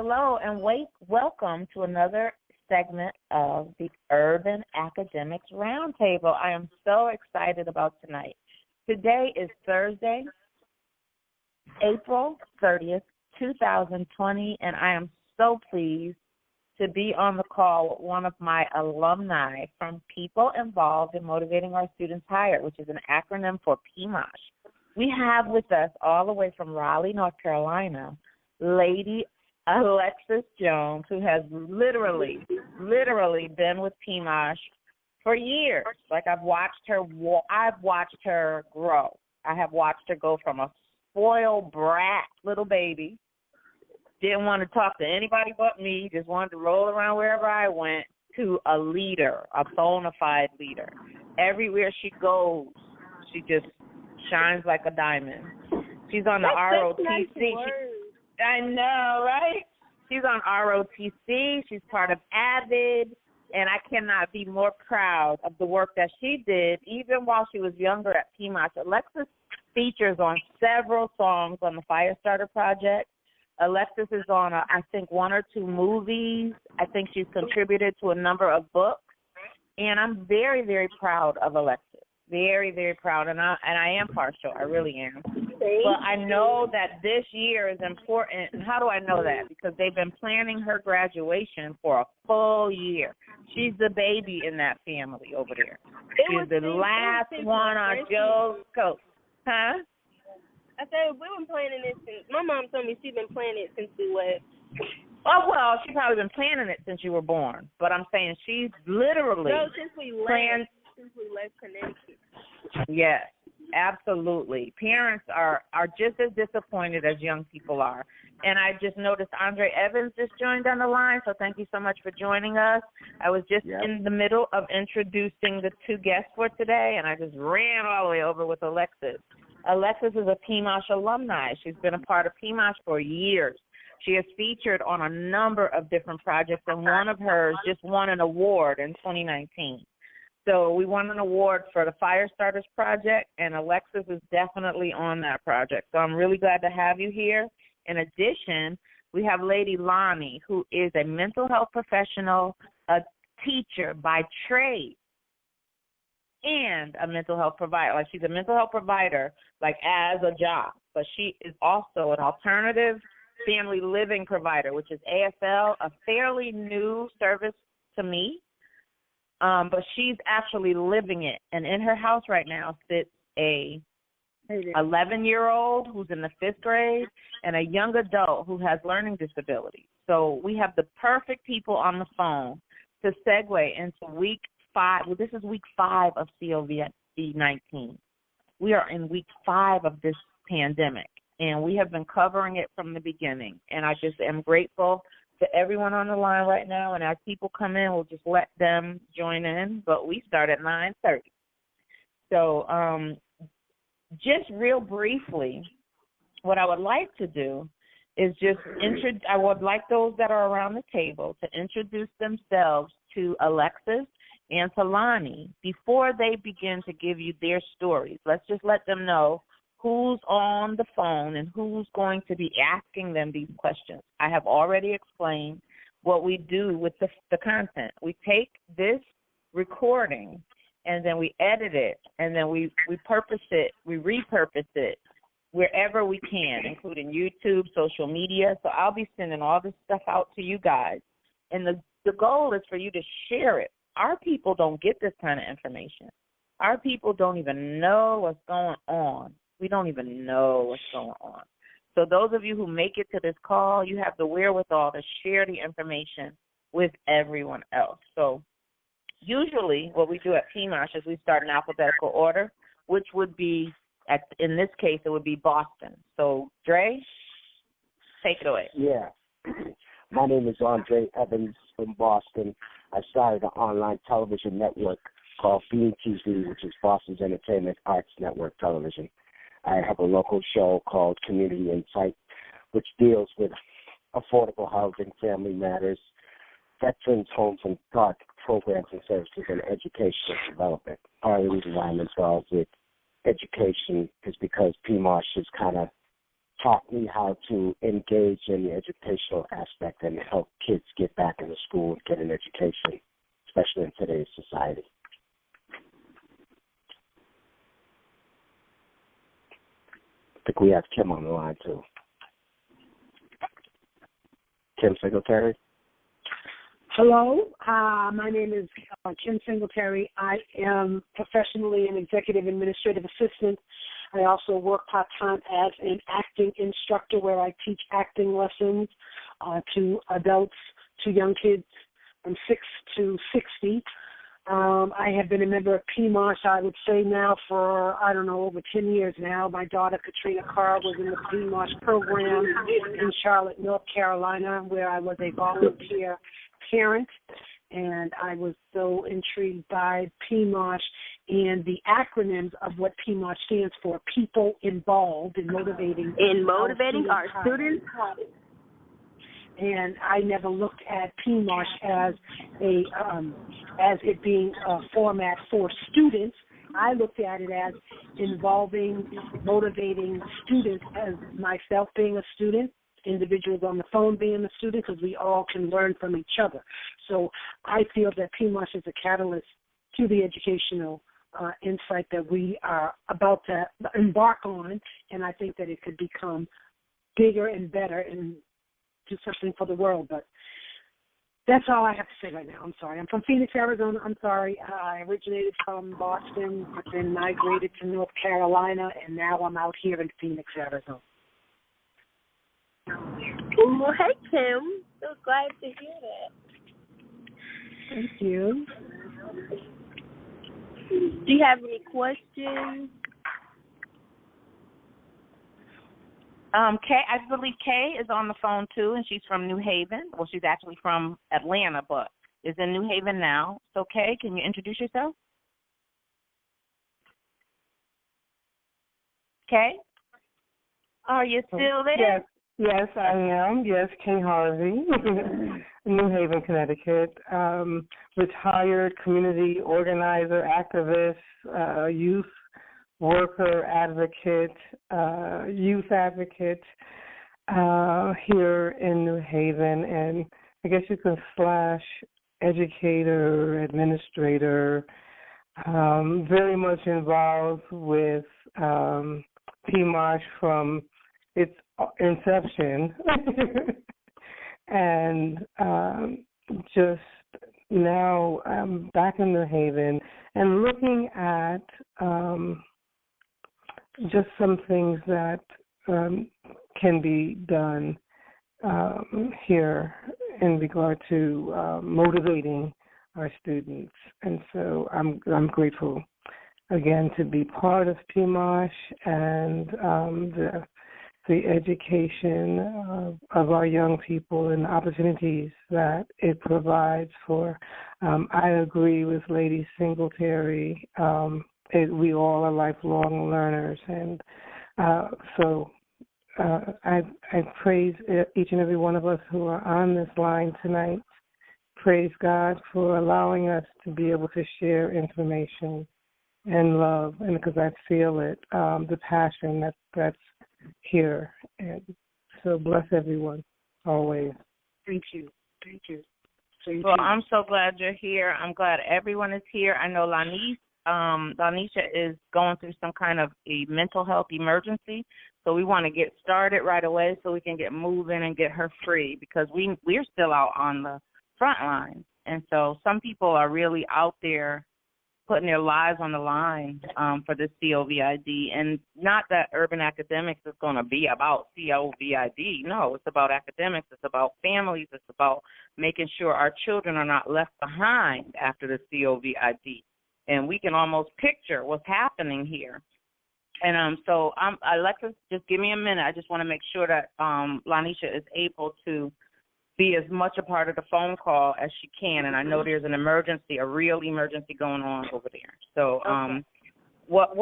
hello, and welcome to another segment of the Urban Academics Roundtable. I am so excited about tonight. Today is Thursday, April 30th, 2020, and I am so pleased to be on the call with one of my alumni from People Involved in Motivating Our Students Higher, which is an acronym for PMOSH. We have with us all the way from Raleigh, North Carolina, Lady Aalexus Jones, who has literally been with PMOSH for years. Like I've watched her grow. I have watched her go from a spoiled brat little baby, didn't want to talk to anybody but me, just wanted to roll around wherever I went, to a leader, a bona fide leader. Everywhere she goes, she just shines like a diamond. She's on the ROTC. I know, right? She's on ROTC. She's part of Avid, and I cannot be more proud of the work that she did, even while she was younger at PMOSH. Aalexus features on several songs on the Firestarter Project. Aalexus is on, I think, one or two movies. I think she's contributed to a number of books, and I'm very, very proud of Aalexus. Very, very proud, and I am partial. I really am. But I know that this year is important. And how do I know that? Because they've been planning her graduation for a full year. She's the baby in that family over there. She's the last one on Joe's coat. Huh? I said, we've been planning it since, my mom told me she's been planning it since we left. Oh, well, she's probably been planning it since you were born. But I'm saying she's literally since we left Connecticut. Yes, absolutely. Parents are just as disappointed as young people are. And I just noticed Andre Evans just joined on the line, so thank you so much for joining us. I was just in the middle of introducing the two guests for today, and I just ran all the way over with Aalexus. Aalexus is a PMOSH alumni. She's been a part of PMOSH for years. She has featured on a number of different projects, and one of hers just won an award in 2019. So we won an award for the Firestarters Project, and Aalexus is definitely on that project. So I'm really glad to have you here. In addition, we have Lady Lonnie, who is a mental health professional, a teacher by trade, and a mental health provider. Like, she's a mental health provider, like, as a job. But she is also an alternative family living provider, which is AFL, a fairly new service to me. But she's actually living it. And in her house right now sits a 11-year-old who's in the 5th grade and a young adult who has learning disabilities. So we have the perfect people on the phone to segue into week 5. Well, this is week 5 of COVID-19. We are in week 5 of this pandemic, and we have been covering it from the beginning. And I just am grateful to everyone on the line right now, and as people come in, we'll just let them join in, but we start at 9:30. So just real briefly, what I would like to do is I would like those that are around the table to introduce themselves to Aalexus and to Lonnie before they begin to give you their stories. Let's just let them know who's on the phone and who's going to be asking them these questions. I have already explained what we do with the content. We take this recording and then we edit it, and then we repurpose it wherever we can, including YouTube, social media. So I'll be sending all this stuff out to you guys. And the goal is for you to share it. Our people don't get this kind of information. Our people don't even know what's going on. We don't even know what's going on. So those of you who make it to this call, you have the wherewithal to share the information with everyone else. So usually what we do at PMOSH is we start in alphabetical order, which would be, in this case, it would be Boston. So, Dre, take it away. Yeah. My name is Andre Evans from Boston. I started an online television network called Beam TV, which is Boston's Entertainment Arts Network Television. I have a local show called Community Insight, which deals with affordable housing, family matters, veterans' homes and God programs and services, and educational development. Part of the reason why I'm involved with education is because PMOSH has kind of taught me how to engage in the educational aspect and help kids get back into school and get an education, especially in today's society. I think we have Kim on the line, too. Kim Singletary? Hello, my name is Kim Singletary. I am professionally an executive administrative assistant. I also work part-time as an acting instructor where I teach acting lessons to adults, to young kids from 6 to 60. I have been a member of PMOSH, I would say now for, over 10 years now. My daughter, Patrina Carr, was in the PMOSH program in Charlotte, North Carolina, where I was a volunteer parent, and I was so intrigued by PMOSH and the acronyms of what PMOSH stands for: people involved in motivating our students. And I never looked at PMOSH as it being a format for students. I looked at it as involving, motivating students, as myself being a student, individuals on the phone being a student, because we all can learn from each other. So I feel that PMOSH is a catalyst to the educational insight that we are about to embark on, and I think that it could become bigger and better and do something for the world. But that's all I have to say right now. I'm sorry. I'm from Phoenix, Arizona. I'm sorry. I originated from Boston, but then migrated to North Carolina, and now I'm out here in Phoenix, Arizona. Well, hey, Kim. So glad to hear that. Thank you. Do you have any questions? Kay, I believe Kay is on the phone too, and she's from New Haven. Well, she's actually from Atlanta, but is in New Haven now. So, Kay, can you introduce yourself? Kay, are you still there? Yes, I am. Yes, Kay Harvey, New Haven, Connecticut. Retired community organizer, activist, youth worker, advocate, youth advocate here in New Haven, and I guess you can / educator, administrator, very much involved with PMOSH from its inception, and just now I'm back in New Haven and looking at just some things that can be done here in regard to motivating our students. And so I'm grateful again to be part of PMOSH and the education of our young people and the opportunities that it provides for. I agree with Lady Singletary. We all are lifelong learners, and so I praise each and every one of us who are on this line tonight. Praise God for allowing us to be able to share information and love, and because I feel it, the passion that's here. And so bless everyone always. Thank you. Thank you. Well, I'm so glad you're here. I'm glad everyone is here. I know Lanisha is going through some kind of a mental health emergency, so we want to get started right away so we can get moving and get her free, because we're still out on the front line. And so some people are really out there putting their lives on the line for this COVID. And not that Urban Academics is going to be about COVID. No, it's about academics. It's about families. It's about making sure our children are not left behind after the COVID. And we can almost picture what's happening here. And so Aalexus, just give me a minute. I just want to make sure that Lanisha is able to be as much a part of the phone call as she can. And I know there's an emergency, a real emergency going on over there. So what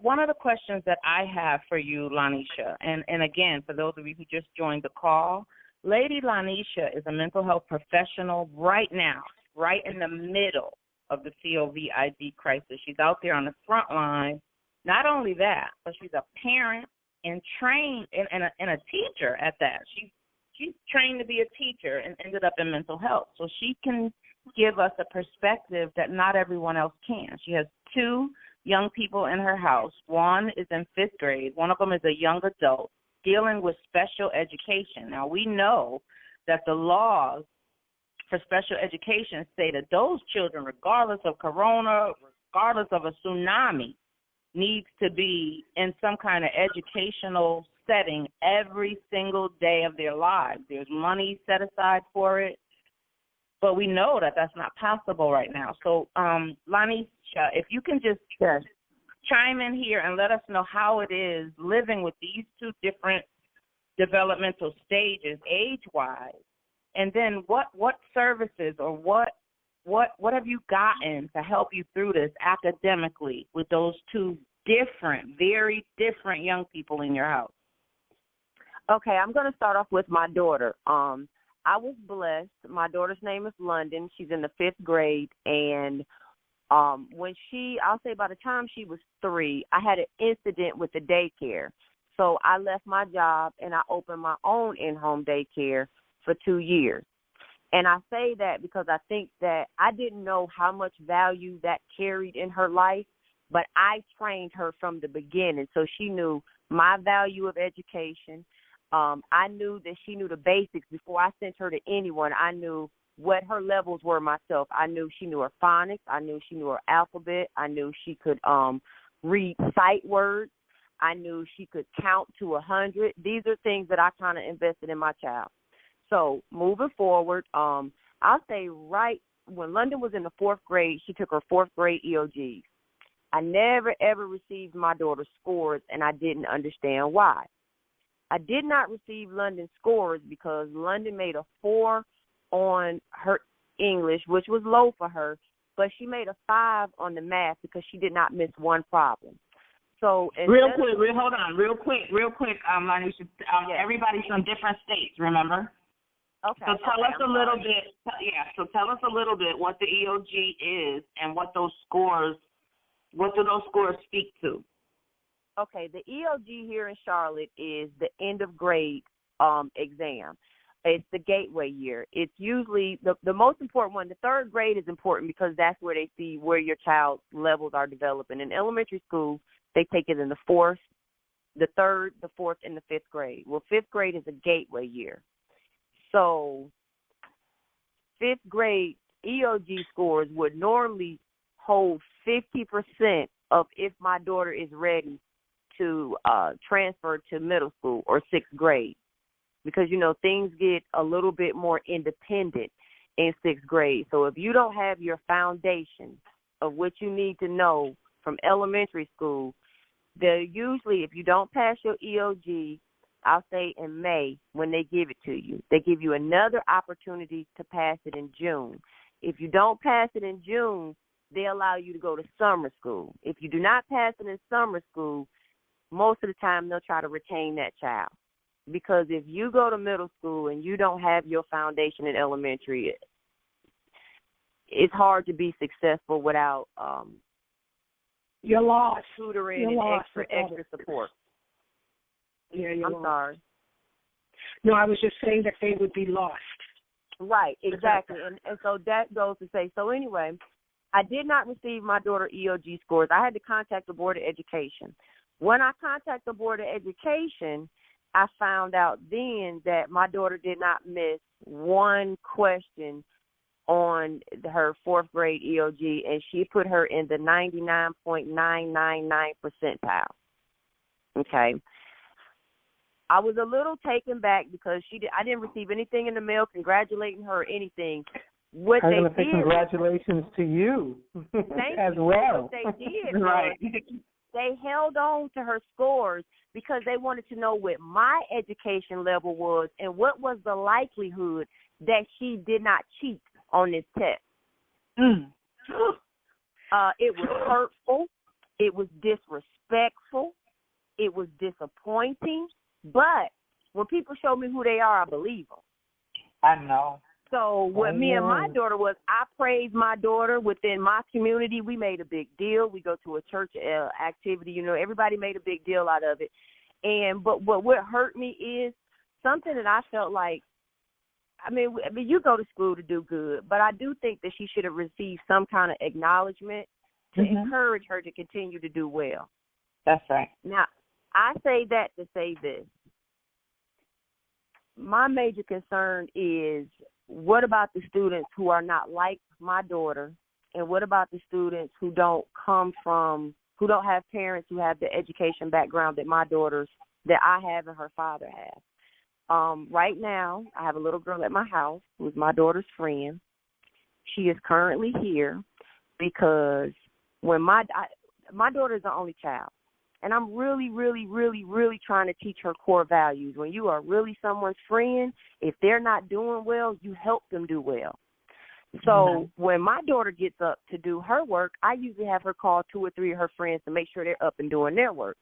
one of the questions that I have for you, Lanisha, and again, for those of you who just joined the call, Lady Lanisha is a mental health professional right now, right in the middle of the COVID crisis. She's out there on the front line. Not only that, but she's a parent, and trained and a teacher at that. She's trained to be a teacher and ended up in mental health. So she can give us a perspective that not everyone else can. She has 2 young people in her house. One is in 5th grade. One of them is a young adult dealing with special education. Now, we know that the laws for special education say that those children, regardless of corona, regardless of a tsunami, needs to be in some kind of educational setting every single day of their lives. There's money set aside for it, but we know that that's not possible right now. So, Lanisha, if you can just chime in here and let us know how it is living with these 2 different developmental stages age-wise, and then what services or what have you gotten to help you through this academically with those 2 different, very different young people in your house? Okay, I'm going to start off with my daughter. I was blessed. My daughter's name is London. She's in the 5th grade, and when I'll say by the time she was 3, I had an incident with the daycare. So I left my job, and I opened my own in-home daycare for 2 years. And I say that because I think that I didn't know how much value that carried in her life, but I trained her from the beginning. So she knew my value of education. I knew that she knew the basics before I sent her to anyone. I knew what her levels were myself. I knew she knew her phonics. I knew she knew her alphabet. I knew she could read sight words. I knew she could count to 100. These are things that I kind of invested in my child. So moving forward, I'll say right when London was in the 4th grade, she took her 4th grade EOGs. I never, ever received my daughter's scores, and I didn't understand why. I did not receive London's scores because London made a 4 on her English, which was low for her, but she made a 5 on the math because she did not miss one problem. So real quick, Lanisha, everybody's from different states, remember? Okay. So tell us a little bit. So tell us a little bit what the EOG is and what those scores. What do those scores speak to? Okay, the EOG here in Charlotte is the end of grade exam. It's the gateway year. It's usually the most important one. The 3rd grade is important because that's where they see where your child's levels are developing. In elementary school, they take it in the 4th, the 3rd, the 4th, and the 5th grade. Well, 5th grade is a gateway year. So 5th grade EOG scores would normally hold 50% of if my daughter is ready to transfer to middle school or 6th grade. Because, things get a little bit more independent in 6th grade. So if you don't have your foundation of what you need to know from elementary school, they're usually, if you don't pass your EOG, I'll say in May when they give it to you, they give you another opportunity to pass it in June. If you don't pass it in June, they allow you to go to summer school. If you do not pass it in summer school, most of the time they'll try to retain that child. Because if you go to middle school and you don't have your foundation in elementary, it's hard to be successful without you're lost. Tutoring you're and lost extra support. Yeah, you're I'm lost. sorry. No, I was just saying that they would be lost. Right, exactly. And so that goes to say, so anyway, I did not receive my daughter EOG scores. I had to contact the Board of Education. When I contacted the Board of Education, I found out then that my daughter did not miss one question on her 4th grade EOG, and she put her in the 99.999 percentile. Okay. I was a little taken back because I didn't receive anything in the mail congratulating her or anything. What I'm they going to say did, congratulations to you as well. What they did Right. was they held on to her scores because they wanted to know what my education level was and what was the likelihood that she did not cheat on this test. It was hurtful. It was disrespectful. It was disappointing. But when people show me who they are, I believe them. I know. So what me and my daughter was, I praised my daughter within my community. We made a big deal. We go to a church activity. Everybody made a big deal out of it. But what hurt me is something that I felt like, I mean, you go to school to do good, but I do think that she should have received some kind of acknowledgement to encourage her to continue to do well. That's right. Now, I say that to say this. My major concern is, what about the students who are not like my daughter, and what about the students who don't have parents who have the education background that I have and her father has? Right now, I have a little girl at my house who is my daughter's friend. She is currently here because when my daughter is the only child, and I'm really, really, really, really trying to teach her core values. When you are really someone's friend, if they're not doing well, you help them do well. So when my daughter gets up to do her work, I usually have her call 2 or 3 of her friends to make sure they're up and doing their work.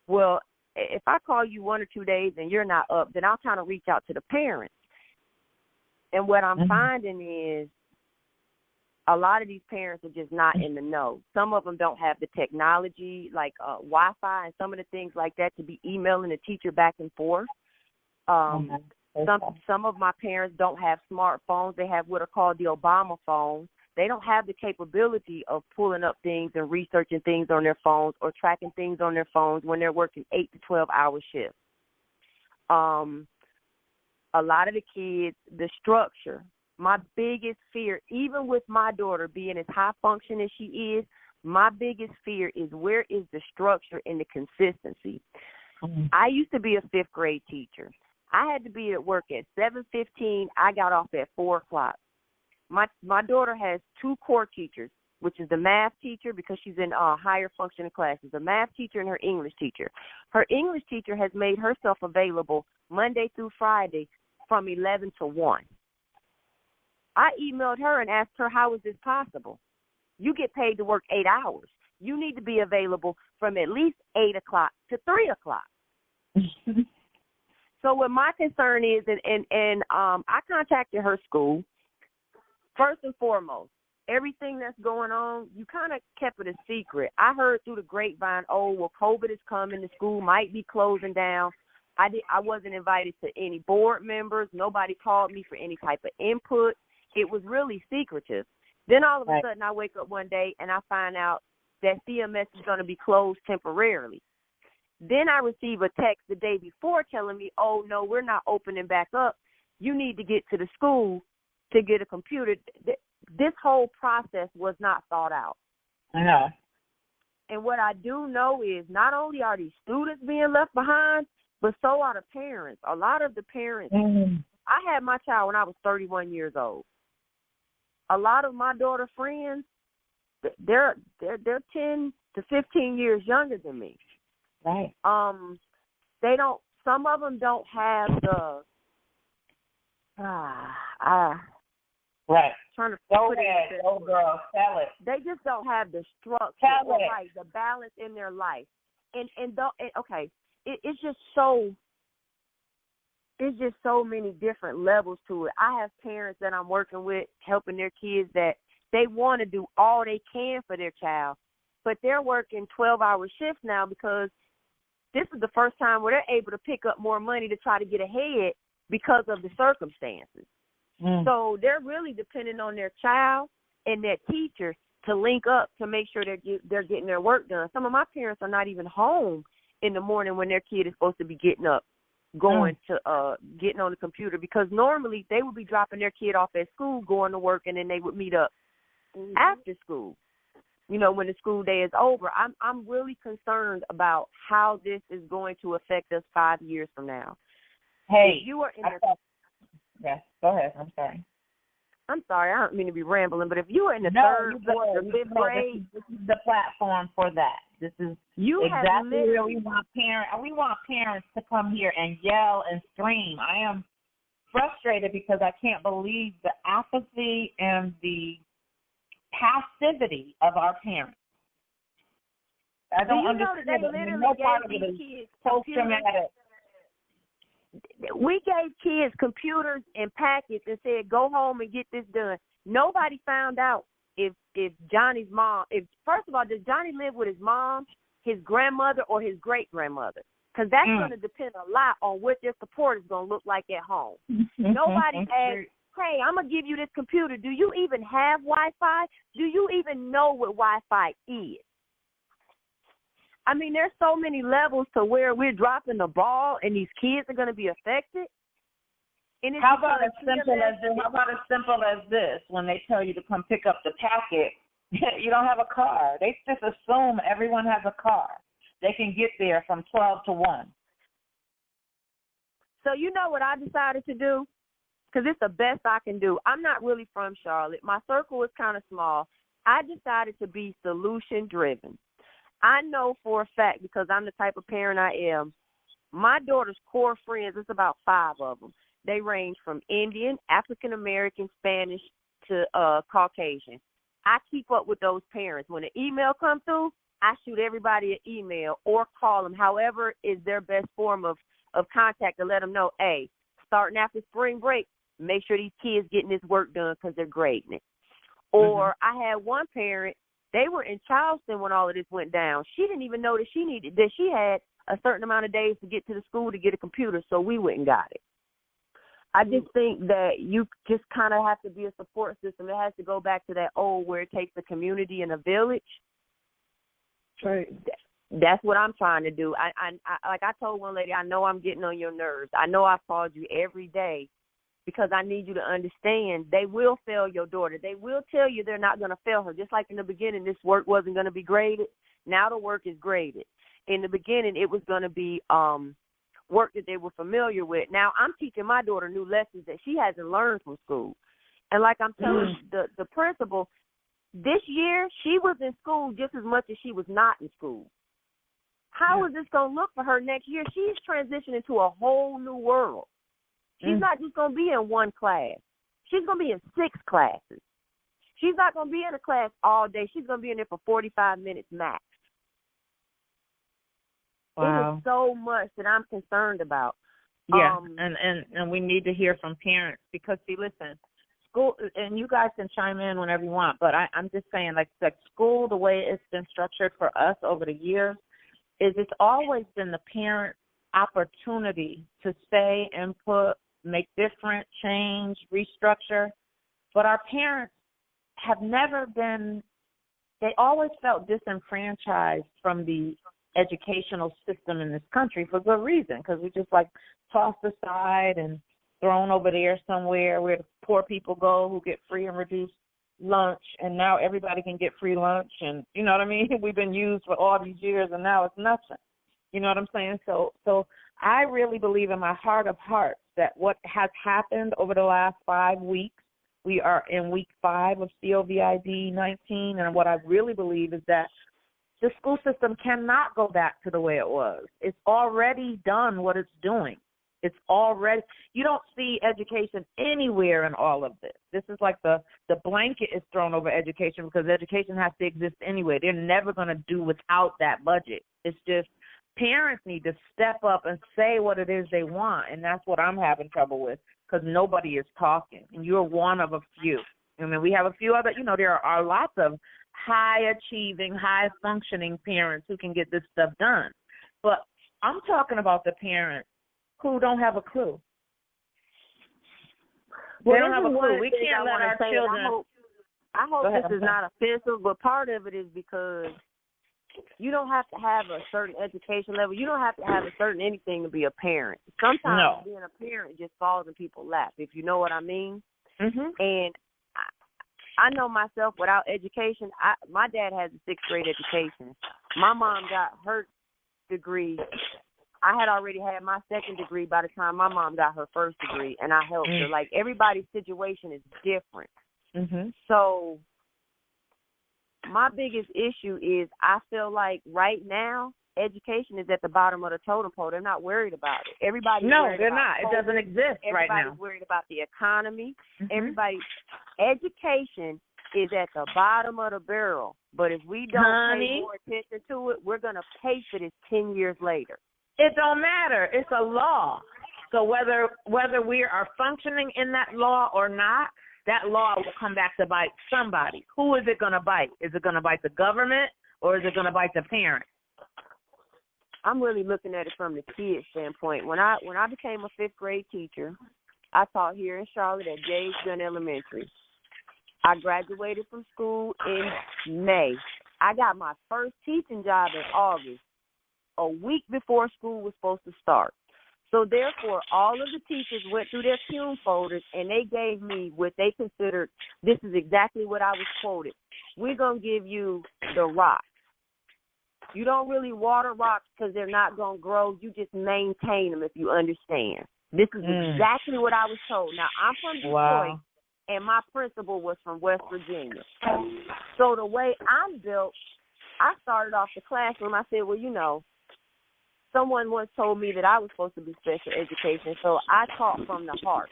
Well, if I call you 1 or 2 days and you're not up, then I'll kind of reach out to the parents. And what I'm finding is a lot of these parents are just not in the know. Some of them don't have the technology, like Wi-Fi and some of the things like that, to be emailing the teacher back and forth. Some of my parents don't have smartphones. They have what are called the Obama phones. They don't have the capability of pulling up things and researching things on their phones or tracking things on their phones when they're working 8 to 12-hour shifts. A lot of the kids, the structure, my biggest fear, even with my daughter being as high function as she is, my biggest fear is, where is the structure and the consistency? I used to be a 5th grade teacher. I had to be at work at 7:15. I got off at 4 o'clock. My daughter has 2 core teachers, which is the math teacher, because she's in higher functioning classes, the math teacher and her English teacher. Her English teacher has made herself available Monday through Friday from 11 to 1. I emailed her and asked her, how is this possible? You get paid to work 8 hours. You need to be available from at least 8 o'clock to 3 o'clock. So what my concern is, and I contacted her school. First and foremost, everything that's going on, you kind of kept it a secret. I heard through the grapevine, COVID is coming, the school might be closing down. I wasn't invited to any board members. Nobody called me for any type of input. It was really secretive. Then all of a sudden I wake up one day and I find out that CMS is going to be closed temporarily. Then I receive a text the day before telling me, oh, no, we're not opening back up. You need to get to the school to get a computer. This whole process was not thought out. I know. And what I do know is, not only are these students being left behind, but so are the parents. A lot of the parents, I had my child when I was 31 years old. A lot of my daughter friends, they're 10 to 15 years younger than me. Right. Some of them don't have the, right. Trying to Go ahead, old girl, tell it. They just don't have the structure, the balance in their life. It's just so many different levels to it. I have parents that I'm working with, helping their kids, that they want to do all they can for their child, but they're working 12-hour shifts now because this is the first time where they're able to pick up more money to try to get ahead because of the circumstances. So they're really depending on their child and their teacher to link up to make sure they're getting their work done. Some of my parents are not even home in the morning when their kid is supposed to be getting up, going to getting on the computer, because normally they would be dropping their kid off at school, going to work, and then they would meet up after school. You know, when the school day is over. I'm really concerned about how this is going to affect us 5 years from now. Hey, if you are in yes, go ahead. I'm sorry. I don't mean to be rambling, but if you were in the third or 5th grade, this is the platform for that. This is exactly where we want parents to come here and yell and scream. I am frustrated because I can't believe the apathy and the passivity of our parents. I don't understand it. No part of it is post-traumatic. We gave kids computers and packets and said, go home and get this done. Nobody found out if Johnny's mom, first of all, does Johnny live with his mom, his grandmother, or his great-grandmother? because that's going to depend a lot on what their support is going to look like at home. Nobody asks, hey, I'm going to give you this computer. Do you even have Wi-Fi? Do you even know what Wi-Fi is? I mean, there's so many levels to where we're dropping the ball and these kids are going to be affected. And it's How about as simple as this? When they tell you to come pick up the packet, you don't have a car. They just assume everyone has a car. They can get there from 12 to 1. So you know what I decided to do? Because it's the best I can do. I'm not really from Charlotte. My circle is kind of small. I decided to be solution-driven. I know for a fact, because I'm the type of parent I am, my daughter's core friends, it's about 5 of them. They range from Indian, African-American, Spanish to Caucasian. I keep up with those parents. When an email comes through, I shoot everybody an email or call them, however is their best form of contact, to let them know, hey, starting after spring break, make sure these kids getting this work done because they're grading it. Or I had one parent, they were in Charleston when all of this went down. She didn't even know that she had a certain amount of days to get to the school to get a computer, so we went and got it. I just think that you just kind of have to be a support system. It has to go back to that old where it takes a community and a village. Right. That's what I'm trying to do. I like I told one lady, I know I'm getting on your nerves. I know I've called you every day because I need you to understand they will fail your daughter. They will tell you they're not going to fail her. Just like in the beginning, this work wasn't going to be graded. Now the work is graded. In the beginning, it was going to be work that they were familiar with. Now I'm teaching my daughter new lessons that she hasn't learned from school. And like I'm telling the principal, this year she was in school just as much as she was not in school. How is this going to look for her next year? She's transitioning to a whole new world. She's not just going to be in one class. She's going to be in 6 classes. She's not going to be in a class all day. She's going to be in there for 45 minutes max. Wow. It is so much that I'm concerned about. Yeah, and we need to hear from parents because, see, listen, school, and you guys can chime in whenever you want, but I'm just saying, like school, the way it's been structured for us over the years, is it's always been the parent opportunity to say, input, make different, change, restructure. But our parents have never been, they always felt disenfranchised from the educational system in this country for good reason, because we just like tossed aside and thrown over there somewhere where the poor people go who get free and reduced lunch, and now everybody can get free lunch, and you know what I mean? We've been used for all these years, and now it's nothing. You know what I'm saying? So I really believe in my heart of hearts that what has happened over the last 5 weeks, we are in week 5 of COVID-19, and what I really believe is that the school system cannot go back to the way it was. It's already done what it's doing. It's already, you don't see education anywhere in all of this. This is like the blanket is thrown over education because education has to exist anyway. They're never going to do without that budget. It's just parents need to step up and say what it is they want, and that's what I'm having trouble with because nobody is talking, and you're one of a few. I mean, we have a few other, there are lots of high-achieving, high-functioning parents who can get this stuff done. But I'm talking about the parents who don't have a clue. They don't have a clue. We can't let our children. I hope this is not offensive, but part of it is because you don't have to have a certain education level. You don't have to have a certain anything to be a parent. Sometimes being a parent just falls in people's lap, if you know what I mean. And I know myself without education. My dad has a 6th grade education. My mom got her degree. I had already had my 2nd degree by the time my mom got her 1st degree, and I helped her. Like, everybody's situation is different. So my biggest issue is I feel like right now education is at the bottom of the totem pole. They're not worried about it. Everybody's worried they're about not. COVID. It doesn't exist right now. Everybody's worried about the economy. Education is at the bottom of the barrel. But if we don't pay more attention to it, we're going to pay for this 10 years later. It don't matter. It's a law. So whether we are functioning in that law or not, that law will come back to bite somebody. Who is it going to bite? Is it going to bite the government or is it going to bite the parent? I'm really looking at it from the kid standpoint. When I became a 5th grade teacher, I taught here in Charlotte at James Gunn Elementary. I graduated from school in May. I got my first teaching job in August, a week before school was supposed to start. So therefore, all of the teachers went through their fume folders, and they gave me what they considered, this is exactly what I was quoted, we're going to give you the rocks. You don't really water rocks because they're not going to grow. You just maintain them, if you understand. This is exactly what I was told. Now, I'm from Detroit, and my principal was from West Virginia. So the way I'm built, I started off the classroom. I said, well, you know, someone once told me that I was supposed to be special education, so I taught from the heart.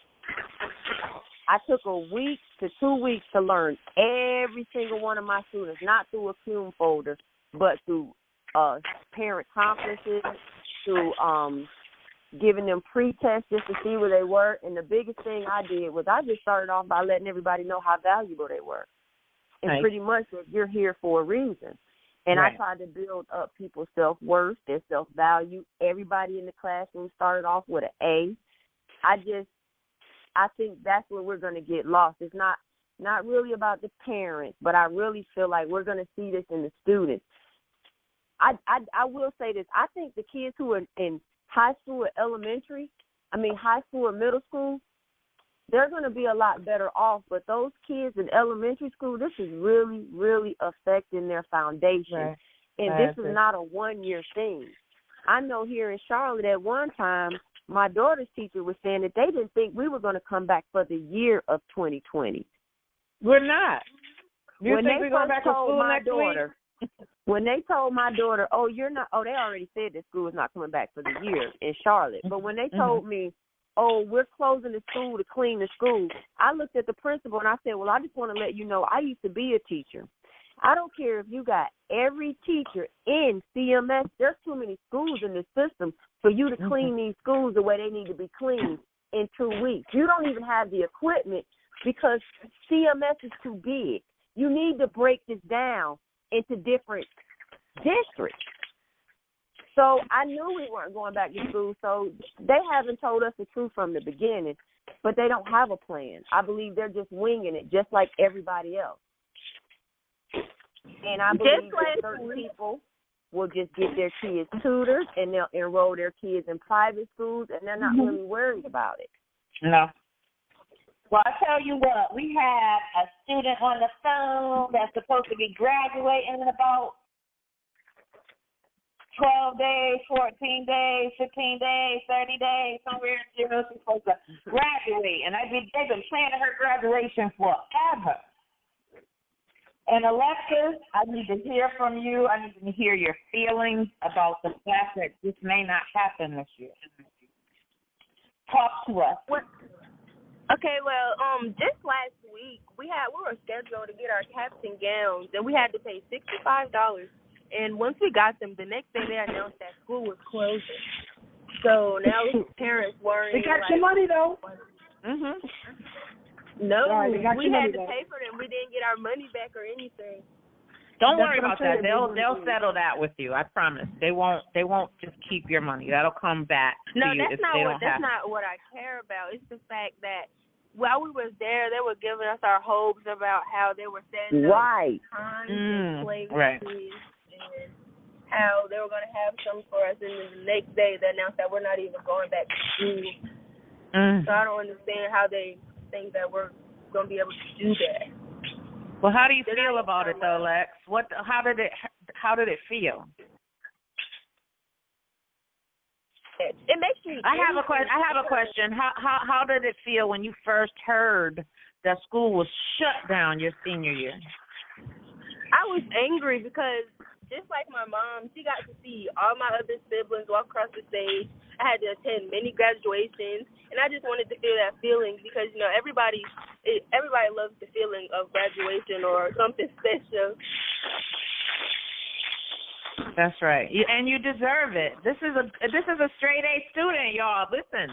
I took a week to 2 weeks to learn every single one of my students, not through a fume folder, but through parent conferences, through giving them pre-tests just to see where they were. And the biggest thing I did was I just started off by letting everybody know how valuable they were. And pretty much that you're here for a reason. And I tried to build up people's self-worth, their self-value. Everybody in the classroom started off with an A. I think that's where we're going to get lost. It's not really about the parents, but I really feel like we're going to see this in the students. I will say this. I think the kids who are in high school or high school or middle school, they're going to be a lot better off. But those kids in elementary school, this is really, really affecting their foundation. Right. And this is not a one-year thing. I know here in Charlotte at one time, my daughter's teacher was saying that they didn't think we were going to come back for the year of 2020. We're not. You think we're going back to school next week? When they told my daughter, they already said that school is not coming back for the year in Charlotte. But when they told me, we're closing the school to clean the school, I looked at the principal and I said, well, I just want to let you know I used to be a teacher. I don't care if you got every teacher in CMS. There's too many schools in this system for you to clean these schools the way they need to be cleaned in 2 weeks. You don't even have the equipment because CMS is too big. You need to break this down into different districts. So I knew we weren't going back to school, so they haven't told us the truth from the beginning, but they don't have a plan. I believe they're just winging it, just like everybody else. And I believe that certain people will just get their kids tutored, and they'll enroll their kids in private schools, and they're not really worried about it. No. Well, I tell you what, we have a student on the phone that's supposed to be graduating in about 12 days, 14 days, 15 days, 30 days, somewhere she's supposed to graduate. And they've been planning her graduation forever. And Aalexus, I need to hear from you. I need to hear your feelings about the fact that this may not happen this year. Talk to us. Okay, well, just last week we were scheduled to get our caps and gowns, and we had to pay $65. And once we got them, the next day they announced that school was closing. So now parents worrying. They got your money though. No, right, we had to pay for them. We didn't get our money back or anything. Don't worry about that. They'll settle that with you. I promise. They won't just keep your money. That'll come back to you if they don't have. That's not what I care about. It's the fact that while we was there, they were giving us our hopes about how they were setting up times and places and how they were going to have some for us. And then the next day, they announced that we're not even going back to school. So I don't understand how they think that we're going to be able to do that. Well, how do you feel about it, though, Lex? How did it feel? It makes me. I have a question. How did it feel when you first heard that school was shut down your senior year? I was angry because just like my mom, she got to see all my other siblings walk across the stage. I had to attend many graduations, and I just wanted to feel that feeling because, you know, everybody loves the feeling of graduation or something special. That's right, and you deserve it. This is a straight A student, y'all. Listen,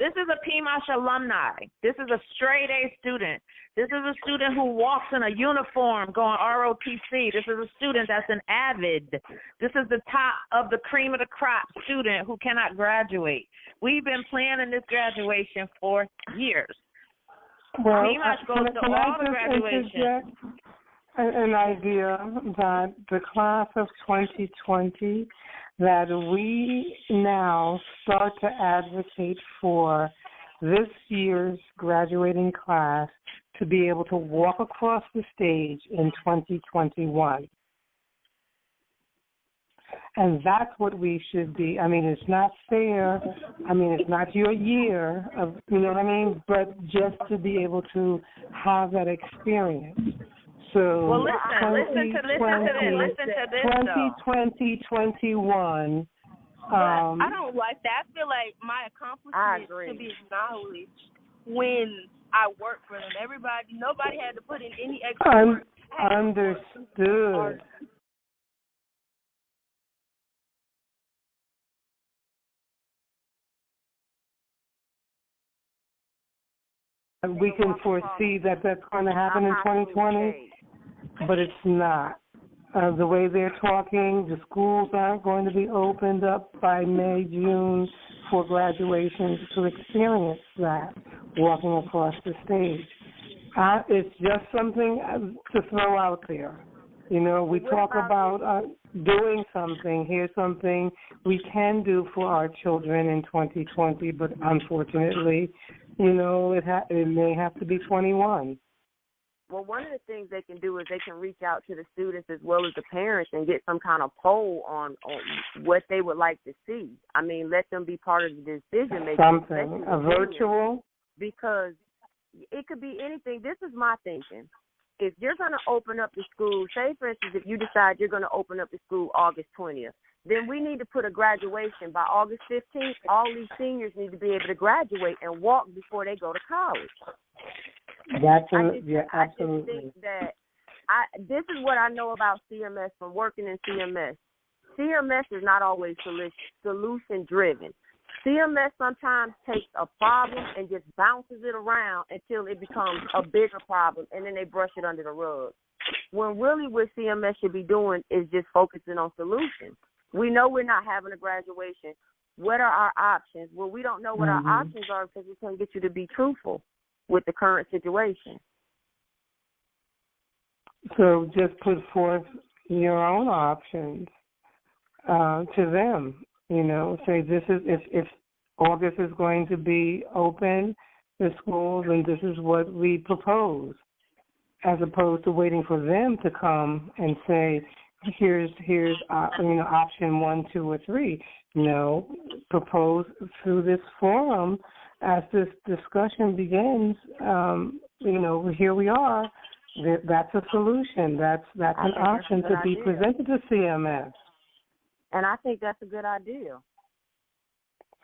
This is a PMOSH alumni. This is a straight A student. This is a student who walks in a uniform going ROTC. This is a student that's an AVID. This is the top of the cream of the crop student who cannot graduate. We've been planning this graduation for years. Well, PMOSH goes to all the graduations. An idea that the class of 2020, that we now start to advocate for this year's graduating class to be able to walk across the stage in 2021. And that's what we should be. I mean, it's not fair. I mean, it's not your year of, you know what I mean? But just to be able to have that experience. So, well, listen to this. 2020, 2021. I don't like that. I feel like my accomplishments should be acknowledged when I work for them. Nobody had to put in any extra work. Understood. We can foresee that that's going to happen in 2020, but it's not. The way they're talking, the schools aren't going to be opened up by May, June for graduation to experience that, walking across the stage. It's just something to throw out there. You know, we talk about doing something. Here's something we can do for our children in 2020, but unfortunately, you know, it may have to be 21. Well, one of the things they can do is they can reach out to the students as well as the parents and get some kind of poll on what they would like to see. I mean, let them be part of the decision-making. Something, a virtual? Because it could be anything. This is my thinking. If you're going to open up the school, say, for instance, if you decide you're going to open up the school August 20th, then we need to put a graduation by August 15th. All these seniors need to be able to graduate and walk before they go to college. Absolutely. I just think that this is what I know about CMS from working in CMS. CMS is not always solution-driven. CMS sometimes takes a problem and just bounces it around until it becomes a bigger problem, and then they brush it under the rug. When really what CMS should be doing is just focusing on solutions. We know we're not having a graduation. What are our options? Well, we don't know what our options are because we can't get you to be truthful with the current situation. So just put forth your own options to them. You know, say this is if August is going to be open, the schools, and this is what we propose, as opposed to waiting for them to come and say, here's option 1, 2, or 3. No, propose through this forum as this discussion begins. Here we are. That's a solution. That's an option to be presented to CMS. And I think that's a good idea.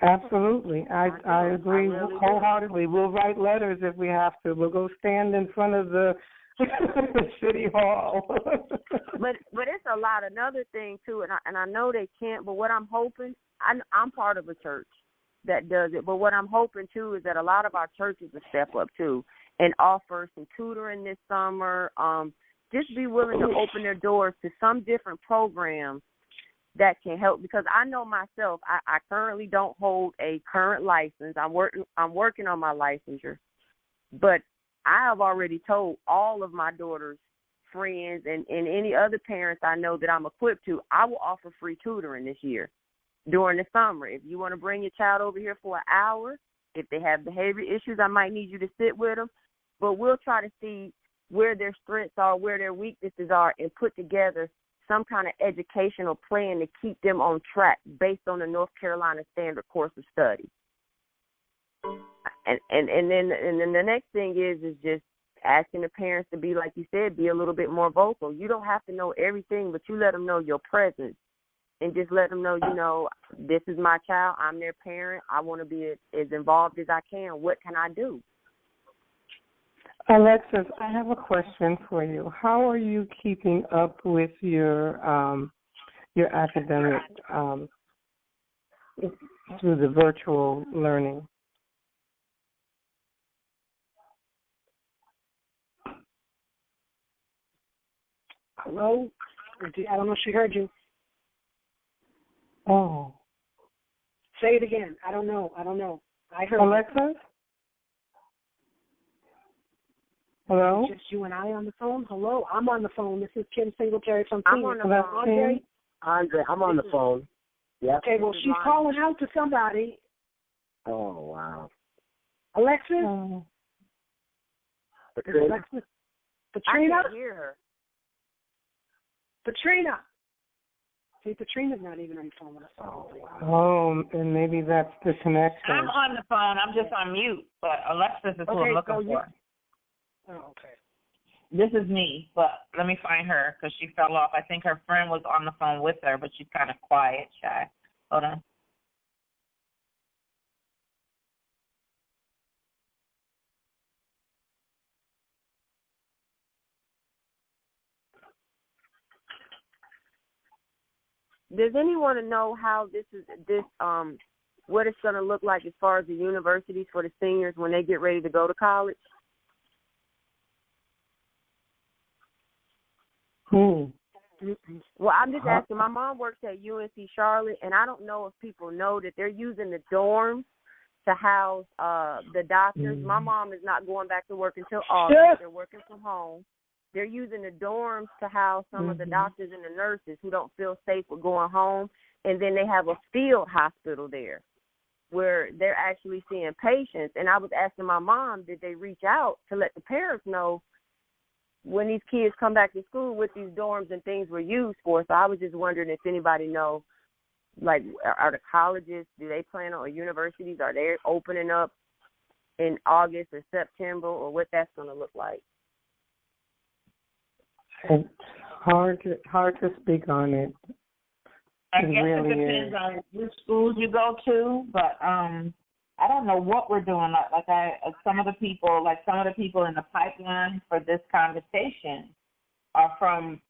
Absolutely. I agree wholeheartedly. We'll write letters if we have to. We'll go stand in front of the City Hall. but it's a lot. Another thing, too, and I know they can't, but what I'm hoping, I'm part of a church that does it, but what I'm hoping, too, is that a lot of our churches will step up, too, and offer some tutoring this summer. Just be willing to open their doors to some different programs that can help, because I know myself, I currently don't hold a current license. I'm working on my licensure, but I have already told all of my daughter's friends and any other parents I know that I'm equipped to, I will offer free tutoring this year during the summer. If you want to bring your child over here for an hour, if they have behavior issues, I might need you to sit with them, but we'll try to see where their strengths are, where their weaknesses are, and put together some kind of educational plan to keep them on track based on the North Carolina Standard Course of Study. And then the next thing is just asking the parents to be, like you said, be a little bit more vocal. You don't have to know everything, but you let them know your presence and just let them know, this is my child, I'm their parent, I want to be as involved as I can. What can I do? Aalexus, I have a question for you. How are you keeping up with your academic through the virtual learning? Hello? I don't know if she heard you. Oh. Say it again. I don't know. I heard Aalexus? Hello? Just you and I on the phone? Hello? I'm on the phone. This is Kim Singletary from I'm on the phone. Andre, I'm on the phone. Yeah. Okay, well, she's calling out to somebody. Oh, wow. Aalexus? Oh. Patrina? Patrina? I can't hear her. Patrina. See, Patrina's not even on the phone with us. Oh, wow. Oh, and maybe that's the connection. I'm on the phone. I'm just on mute, but Aalexus is who I'm looking for. Oh, okay. This is me, but let me find her because she fell off. I think her friend was on the phone with her, but she's kind of quiet, shy. Hold on. Does anyone know how what it's going to look like as far as the universities for the seniors when they get ready to go to college? Well, I'm just asking. My mom works at UNC Charlotte, and I don't know if people know that they're using the dorms to house the doctors. My mom is not going back to work until August. They're working from home. They're using the dorms to house some of the doctors and the nurses who don't feel safe with going home. And then they have a field hospital there where they're actually seeing patients. And I was asking my mom, did they reach out to let the parents know when these kids come back to school what these dorms and things were used for? So I was just wondering if anybody know, like, are the colleges, do they plan on, or universities, are they opening up in August or September, or what that's going to look like? It's hard to speak on it. I guess really it depends on which schools you go to, but I don't know what we're doing. Some of the people in the pipeline for this conversation are from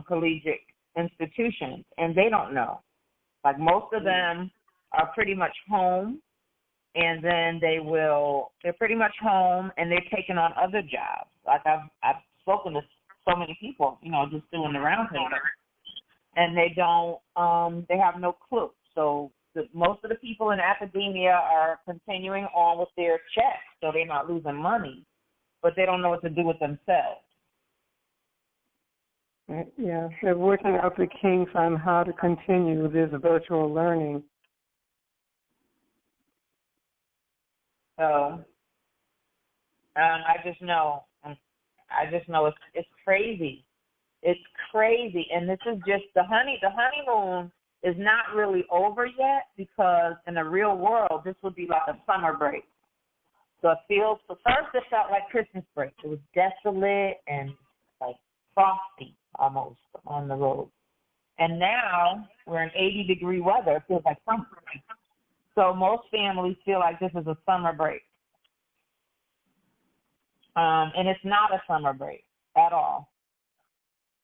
collegiate institutions, and they don't know. Like, most of them are pretty much home, and then they're pretty much home, and they're taking on other jobs. Like, I've spoken to so many people, just doing the roundtable, and they have no clue. So most of the people in academia are continuing on with their checks, so they're not losing money, but they don't know what to do with themselves. Yeah, they're working out the kinks on how to continue this virtual learning. So I just know it's crazy. It's crazy, and this is just the honeymoon is not really over yet, because in the real world this would be like a summer break. So first it felt like Christmas break. It was desolate and like frosty almost on the road. And now we're in 80-degree weather. It feels like summer. So most families feel like this is a summer break. And it's not a summer break at all.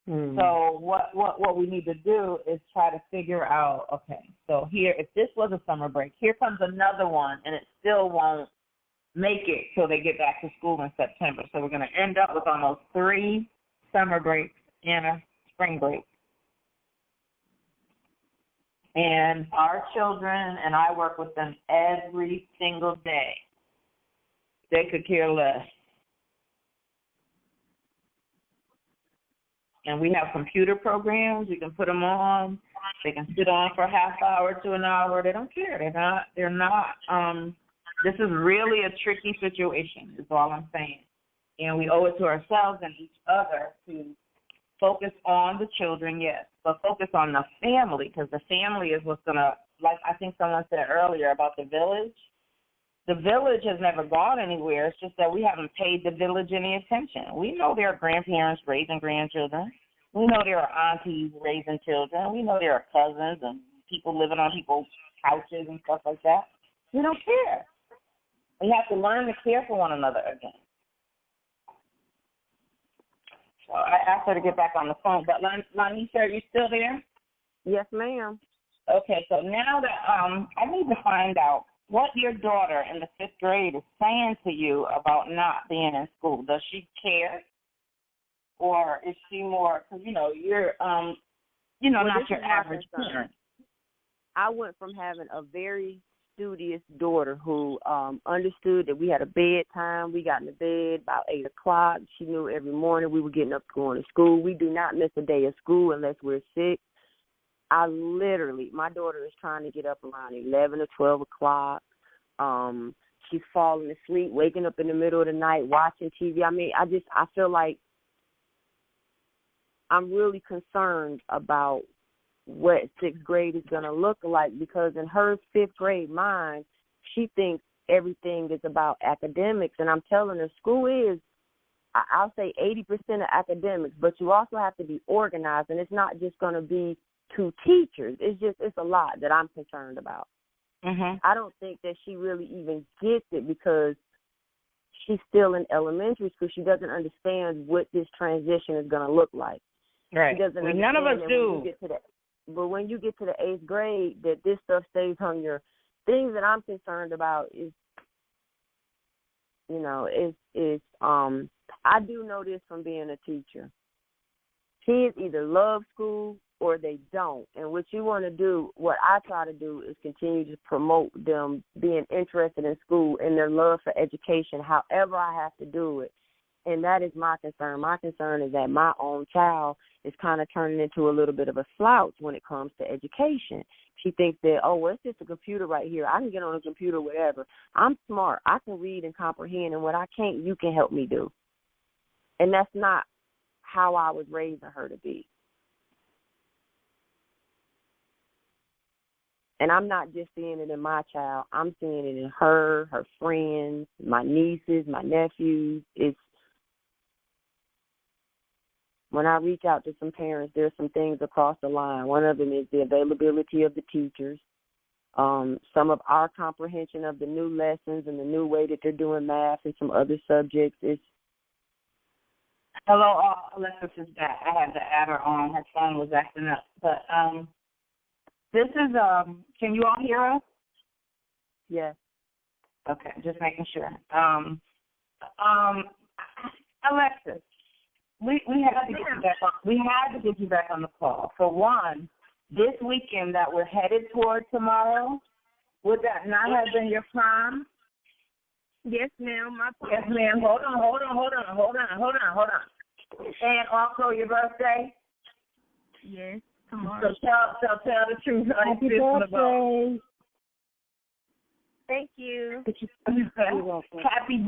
So what we need to do is try to figure out, okay, so here, if this was a summer break, here comes another one, and it still won't make it till they get back to school in September. So we're going to end up with almost 3 summer breaks and a spring break. And our children, and I work with them every single day, they could care less. And we have computer programs. You can put them on. They can sit on for a half hour to an hour. They don't care. They're not. This is really a tricky situation, is all I'm saying. And we owe it to ourselves and each other to focus on the children, yes, but focus on the family, because the family is what's going to, like I think someone said earlier about the village. The village has never gone anywhere. It's just that we haven't paid the village any attention. We know there are grandparents raising grandchildren. We know there are aunties raising children. We know there are cousins and people living on people's couches and stuff like that. We don't care. We have to learn to care for one another again. So I asked her to get back on the phone. But Lanisha, are you still there? Yes, ma'am. Okay, so now that I need to find out what your daughter in the 5th grade is saying to you about not being in school. Does she care? or is she more? Because you're not your average parent. I went from having a very studious daughter who understood that we had a bedtime. We got into bed about 8 o'clock. She knew every morning we were getting up going to school. We do not miss a day of school unless we're sick. My daughter is trying to get up around 11 or 12 o'clock. She's falling asleep, waking up in the middle of the night, watching TV. I feel like I'm really concerned about what 6th grade is going to look like, because in her 5th grade mind, she thinks everything is about academics. And I'm telling her school is, I'll say 80% of academics, but you also have to be organized, and it's not just going to be 2 teachers. It's a lot that I'm concerned about. Mm-hmm. I don't think that she really even gets it because she's still in elementary school. She doesn't understand what this transition is going to look like. Right. None of us do. But when you get to the 8th grade, that this stuff stays on your things that I'm concerned about is, I do know this from being a teacher. Kids either love school or they don't. And what you want to do, what I try to do, is continue to promote them being interested in school and their love for education, however I have to do it. And that is my concern. My concern is that my own child is kind of turning into a little bit of a slouch when it comes to education. She thinks that, it's just a computer right here. I can get on a computer, whatever. I'm smart. I can read and comprehend, and what I can't, you can help me do. And that's not how I was raising her to be. And I'm not just seeing it in my child. I'm seeing it in her friends, my nieces, my nephews. When I reach out to some parents, there's some things across the line. One of them is the availability of the teachers, some of our comprehension of the new lessons and the new way that they're doing math and some other subjects. Hello, Aalexus is back. I had to add her on. Her phone was acting up. But this is, can you all hear us? Yes. Okay, just making sure. Aalexus. We had to get you back on. We had to get you back on the call. For one, this weekend that we're headed toward tomorrow, would that not have been your prom? Yes, ma'am. Yes, ma'am. Hold on. And also your birthday. Yes, tomorrow. So tell the truth. Happy birthday. Thank you. Happy birthday. Happy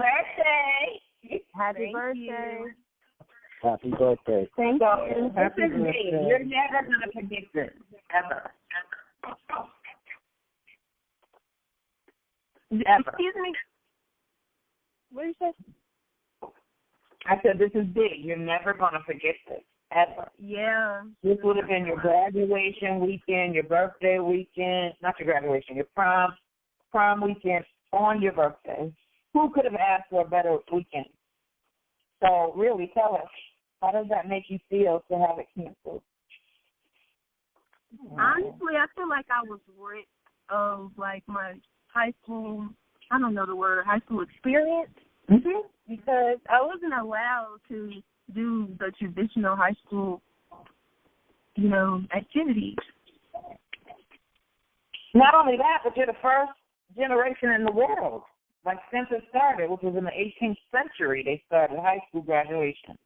birthday. Happy birthday. Thank you. Happy birthday. You're never going to forget this, ever. Excuse me? What did you say? I said this is big. You're never going to forget this, ever. Yeah. This would have been your graduation weekend, your birthday weekend, not your graduation, your prom weekend on your birthday. Who could have asked for a better weekend? So really tell us, how does that make you feel to have it canceled? Honestly, I feel like I was ripped of like my high school, I don't know the word, high school experience. Mm-hmm. Because I wasn't allowed to do the traditional high school, activities. Not only that, but you're the first generation in the world. Like since it started, which was in the 18th century, they started high school graduation.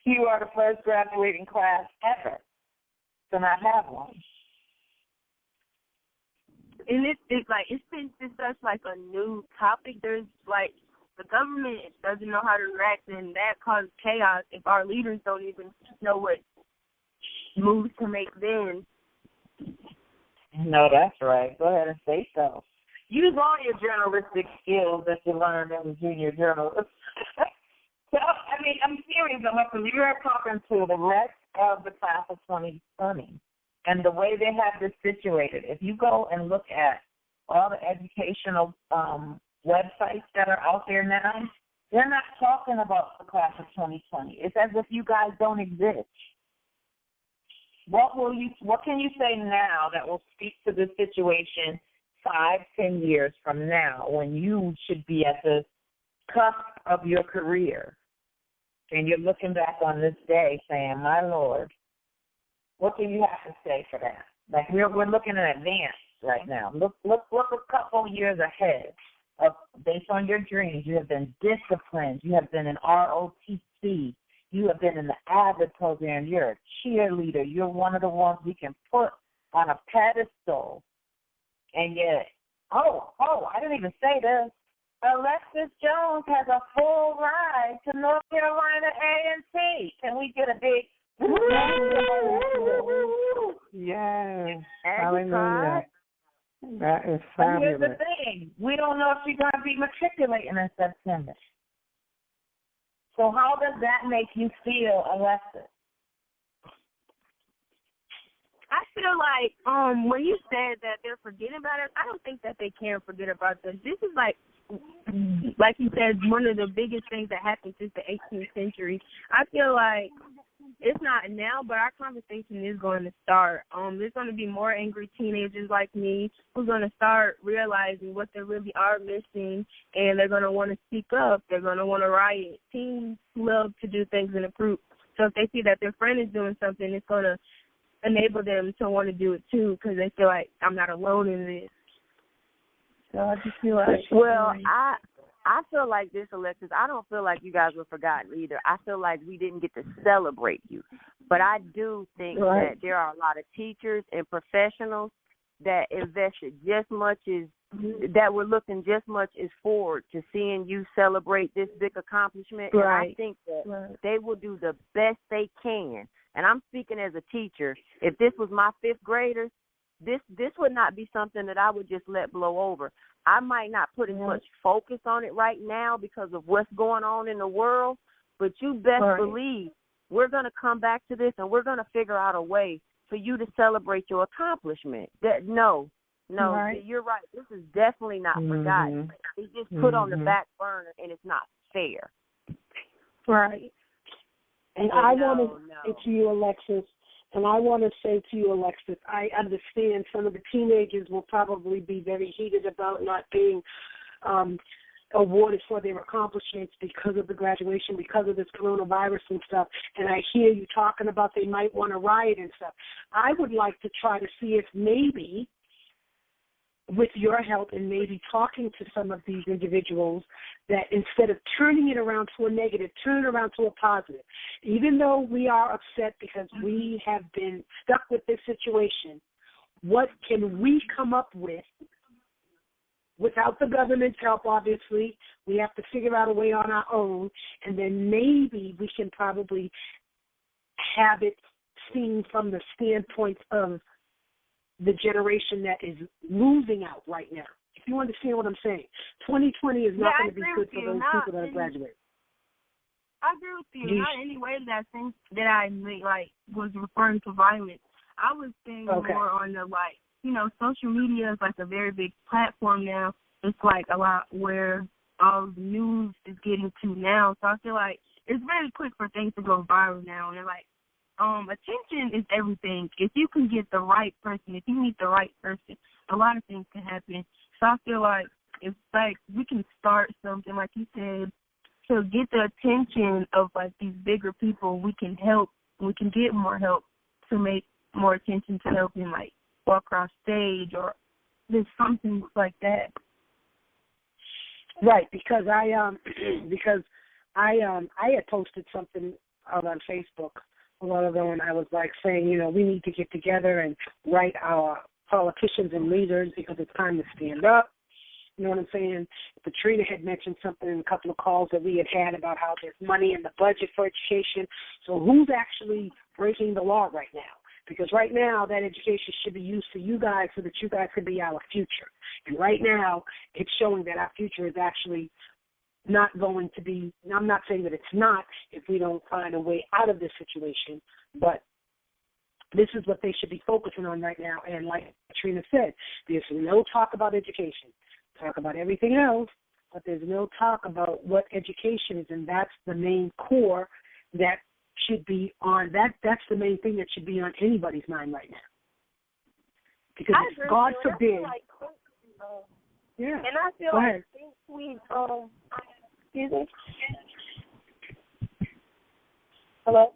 You are the first graduating class ever to not have one. And it's been such like a new topic. There's like the government doesn't know how to react, and that causes chaos if our leaders don't even know what moves to make then. No, that's right. Go ahead and say so. Use all your journalistic skills that you learned as a junior journalist. So, I'm serious. You're talking to the rest of the class of 2020 and the way they have this situated. If you go and look at all the educational websites that are out there now, they're not talking about the class of 2020. It's as if you guys don't exist. What can you say now that will speak to this situation 5-10 years from now when you should be at the cusp of your career? and you're looking back on this day saying, my Lord, what do you have to say for that? Like, we're looking in advance right now. Look a couple years ahead. Based on your dreams, you have been disciplined. You have been in ROTC. You have been in the AVID program. You're a cheerleader. You're one of the ones we can put on a pedestal. And yet, I didn't even say this. Aalexus Jones has a full ride to North Carolina A&T. Can we get a big yes. Hallelujah. That is fabulous. But here's the thing. We don't know if she's going to be matriculating in September. So how does that make you feel, Aalexus? I feel like when you said that they're forgetting about us, I don't think that they can forget about us. This is like you said, one of the biggest things that happened since the 18th century. I feel like it's not now, but our conversation is going to start. There's going to be more angry teenagers like me who's going to start realizing what they really are missing, and they're going to want to speak up. They're going to want to riot. Teens love to do things in a group. So if they see that their friend is doing something, it's going to enable them to want to do it too, because they feel like I'm not alone in this. So I just feel like, well, I feel like this, Aalexus. I don't feel like you guys were forgotten either. I feel like we didn't get to celebrate you. But I do think that there are a lot of teachers and professionals that invested just much as, that were looking just much as forward to seeing you celebrate this big accomplishment. And I think that they will do the best they can. And I'm speaking as a teacher. If this was my fifth graders, this would not be something that I would just let blow over. I might not put as much focus on it right now because of what's going on in the world, but you best believe we're going to come back to this and we're going to figure out a way for you to celebrate your accomplishment. No, you're right. This is definitely not forgotten. It's just put on the back burner, and it's not fair. Right. And I want to say to you, Aalexus, I understand some of the teenagers will probably be very heated about not being awarded for their accomplishments because of the graduation, because of this coronavirus and stuff. And I hear you talking about they might want to riot and stuff. I would like to try to see if maybe, with your help and maybe talking to some of these individuals, that instead of turning it around to a negative, turn it around to a positive. Even though we are upset because we have been stuck with this situation, what can we come up with without the government's help, obviously? We have to figure out a way on our own, and then maybe we can probably have it seen from the standpoint of the generation that is losing out right now. If you understand what I'm saying, 2020 is not going to be good for those people that graduate. I agree with you. Not any way that I was referring to violence. I was saying more on the social media is like a very big platform now. It's like a lot where all the news is getting to now. So I feel like it's very quick for things to go viral now, and attention is everything. If you can get the right person, if you meet the right person, a lot of things can happen. So I feel like it's like we can start something, like you said, to get the attention of these bigger people. We can help. We can get more help to make more attention to helping walk across stage or there's something like that. Right, because I had posted something out on Facebook a while ago, and I was saying, we need to get together and write our politicians and leaders because it's time to stand up. You know what I'm saying? Patrina had mentioned something in a couple of calls that we had about how there's money in the budget for education. So who's actually breaking the law right now? Because right now that education should be used for you guys so that you guys can be our future. And right now it's showing that our future is actually not going to be, I'm not saying that it's not if we don't find a way out of this situation, but this is what they should be focusing on right now. And like Patrina said, there's no talk about education. Talk about everything else, but there's no talk about what education is, and that's the main core that should be on, that's the main thing that should be on anybody's mind right now. Because God forbid. And I feel like we, excuse me. Hello?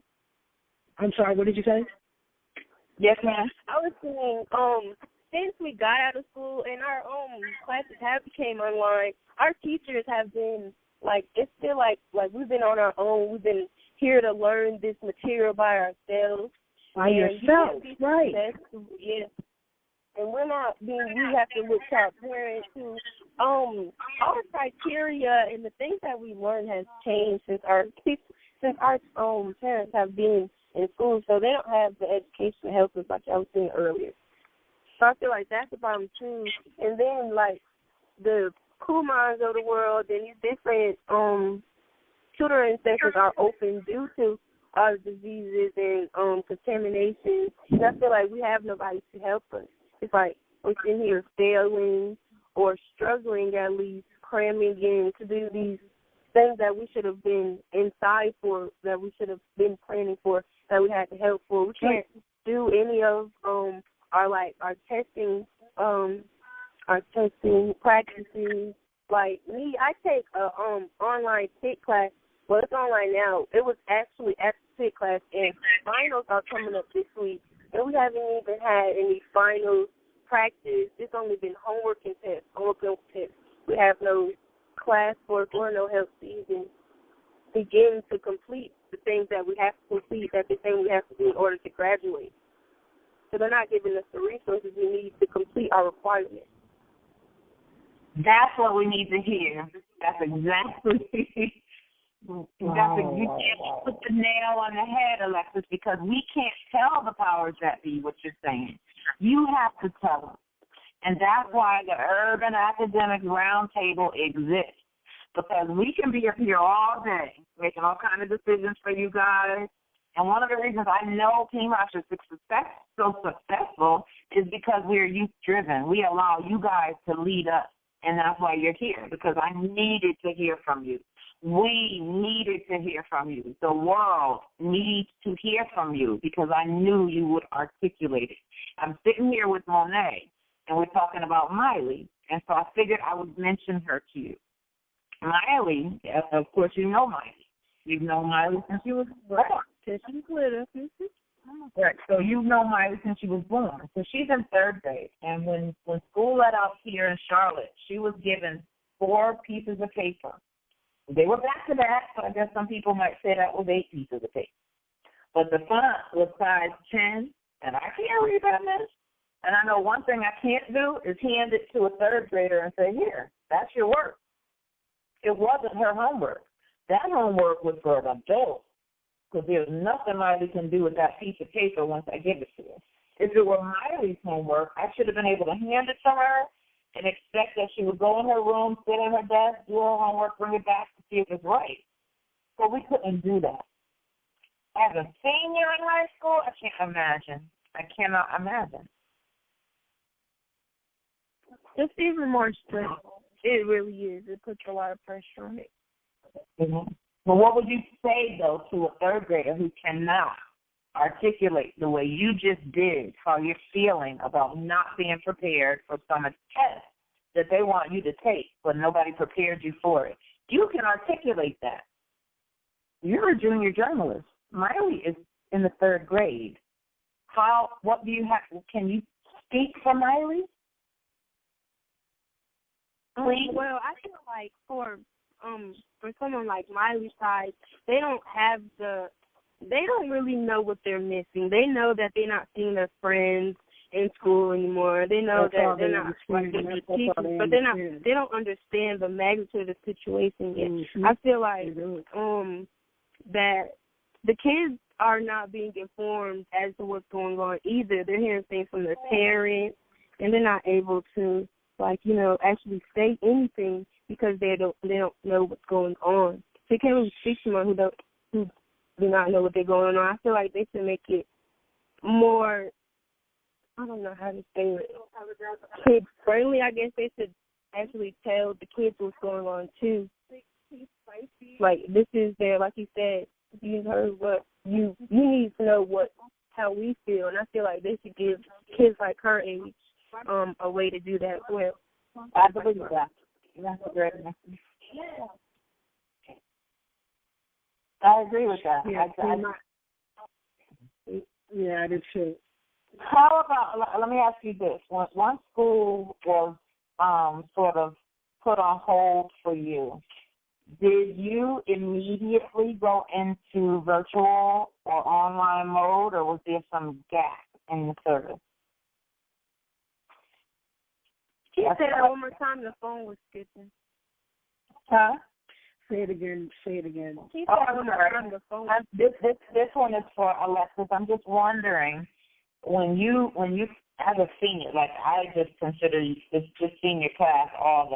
I'm sorry, what did you say? Yes, ma'am. I was saying, since we got out of school and our classes have became online, our teachers have been like, it's still like we've been on our own. We've been here to learn this material by ourselves. By yourself, right? Yes. And we're not being. We have to look to our parents who, our criteria and the things that we learn has changed since our parents have been in school, so they don't have the education to help us, like I was saying earlier. So I feel like that's the problem too. And then like the Kumans of the world and these different tutoring sessions are open due to all the diseases and contamination. And I feel like we have nobody to help us. It's like we're sitting here failing or struggling at least, cramming in to do these things that we should have been inside for, that we should have been planning for, that we had to help for. We can't do any of our testing practices. Like me, I take a online PIT class. Well, it's online now. It was actually at the PIT class, and finals are coming up this week, and we haven't even had any final practice. It's only been homework and tests. We have no classwork or no help to even begin to complete the things that we have to complete, that the thing we have to do in order to graduate. So they're not giving us the resources we need to complete our requirements. That's what we need to hear. That's exactly. You put the nail on the head, Aalexus, because we can't tell the powers that be what you're saying. You have to tell them. And that's why the Urban Academics Roundtable exists, because we can be up here all day making all kinds of decisions for you guys. And one of the reasons I know PMOS is so successful is because we're youth-driven. We allow you guys to lead us, and that's why you're here, because I needed to hear from you. We needed to hear from you. The world needs to hear from you because I knew you would articulate it. I'm sitting here with Monet, and we're talking about Miley, and so I figured I would mention her to you. Miley, of course, you know Miley. You've known Miley since she was born. Since she was little. Right, so you've known Miley since she was born. So she's in third grade, and when school let out here in Charlotte, she was given 4 pieces of paper. They were back to back, so I guess some people might say that was 8 pieces of paper. But the font was size 10, and I can't read that much. And I know one thing I can't do is hand it to a third grader and say, here, that's your work. It wasn't her homework. That homework was for an adult, because there's nothing Miley can do with that piece of paper once I give it to her. If it were Miley's homework, I should have been able to hand it to her and expect that she would go in her room, sit at her desk, do her homework, bring it back to see if it's right. But we couldn't do that. As a senior in high school, I can't imagine. I cannot imagine. It's even more stressful. It really is. It puts a lot of pressure on it. Mm-hmm. Well, what would you say, though, to a third grader who cannot articulate the way you just did how you're feeling about not being prepared for some test that they want you to take, but nobody prepared you for it? You can articulate that. You're a junior journalist. Miley is in the third grade. What do you have? Can you speak for Miley? Please? Well, I feel like for someone like Miley's side, they don't really know what they're missing. They know that they're not seeing their friends in school anymore. They know that they're not teachers, but they don't understand the magnitude of the situation yet. Mm-hmm. I feel like that the kids are not being informed as to what's going on either. They're hearing things from their parents, and they're not able to actually say anything because they don't know what's going on. They can't really speak to someone who do not know what they're going on. I feel like they should make it more, I don't know how to say it, kid friendly. I guess they should actually tell the kids what's going on too. Like, this is their, like you said, you heard what you need to know how we feel, and I feel like they should give kids like her age a way to do that as well. I believe that. That's a great message. I agree with that. Yeah, I did too. How about, let me ask you this. Once school was sort of put on hold for you, did you immediately go into virtual or online mode, or was there some gap in the service? Can you say that one more time? The phone was skipping. Huh? Say it again. Can you say that one more time? The phone. This one is for Aalexus. I'm just wondering, when you as a senior, like I just consider this senior class all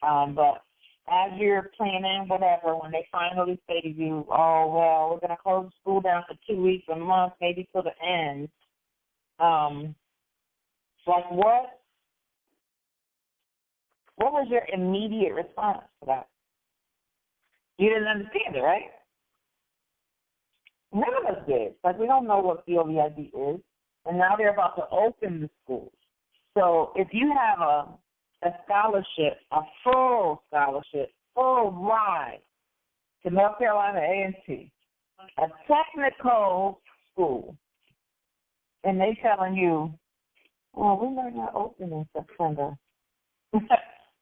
that, but as you're planning whatever, when they finally say to you, oh, well, we're going to close school down for 2 weeks, a month, maybe till the end, like what was your immediate response to that? You didn't understand it, right? None of us did. Like, we don't know what COVID is, and now they're about to open the schools. So if you have a scholarship, a full scholarship, full ride to North Carolina A&T, a technical school, and they telling you, well, we might not open in September.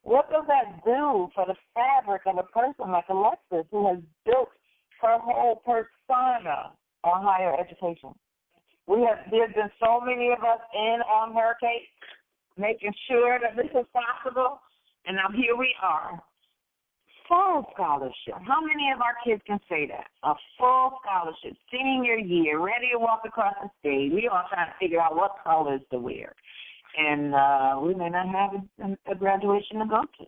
What does that do for the fabric of a person like Aalexus, who has built her whole persona on higher education? There's been so many of us in on her case, making sure that this is possible, and now here we are. Full scholarship. How many of our kids can say that? A full scholarship, senior year, ready to walk across the stage. We all trying to figure out what colors to wear. And we may not have a graduation to go to.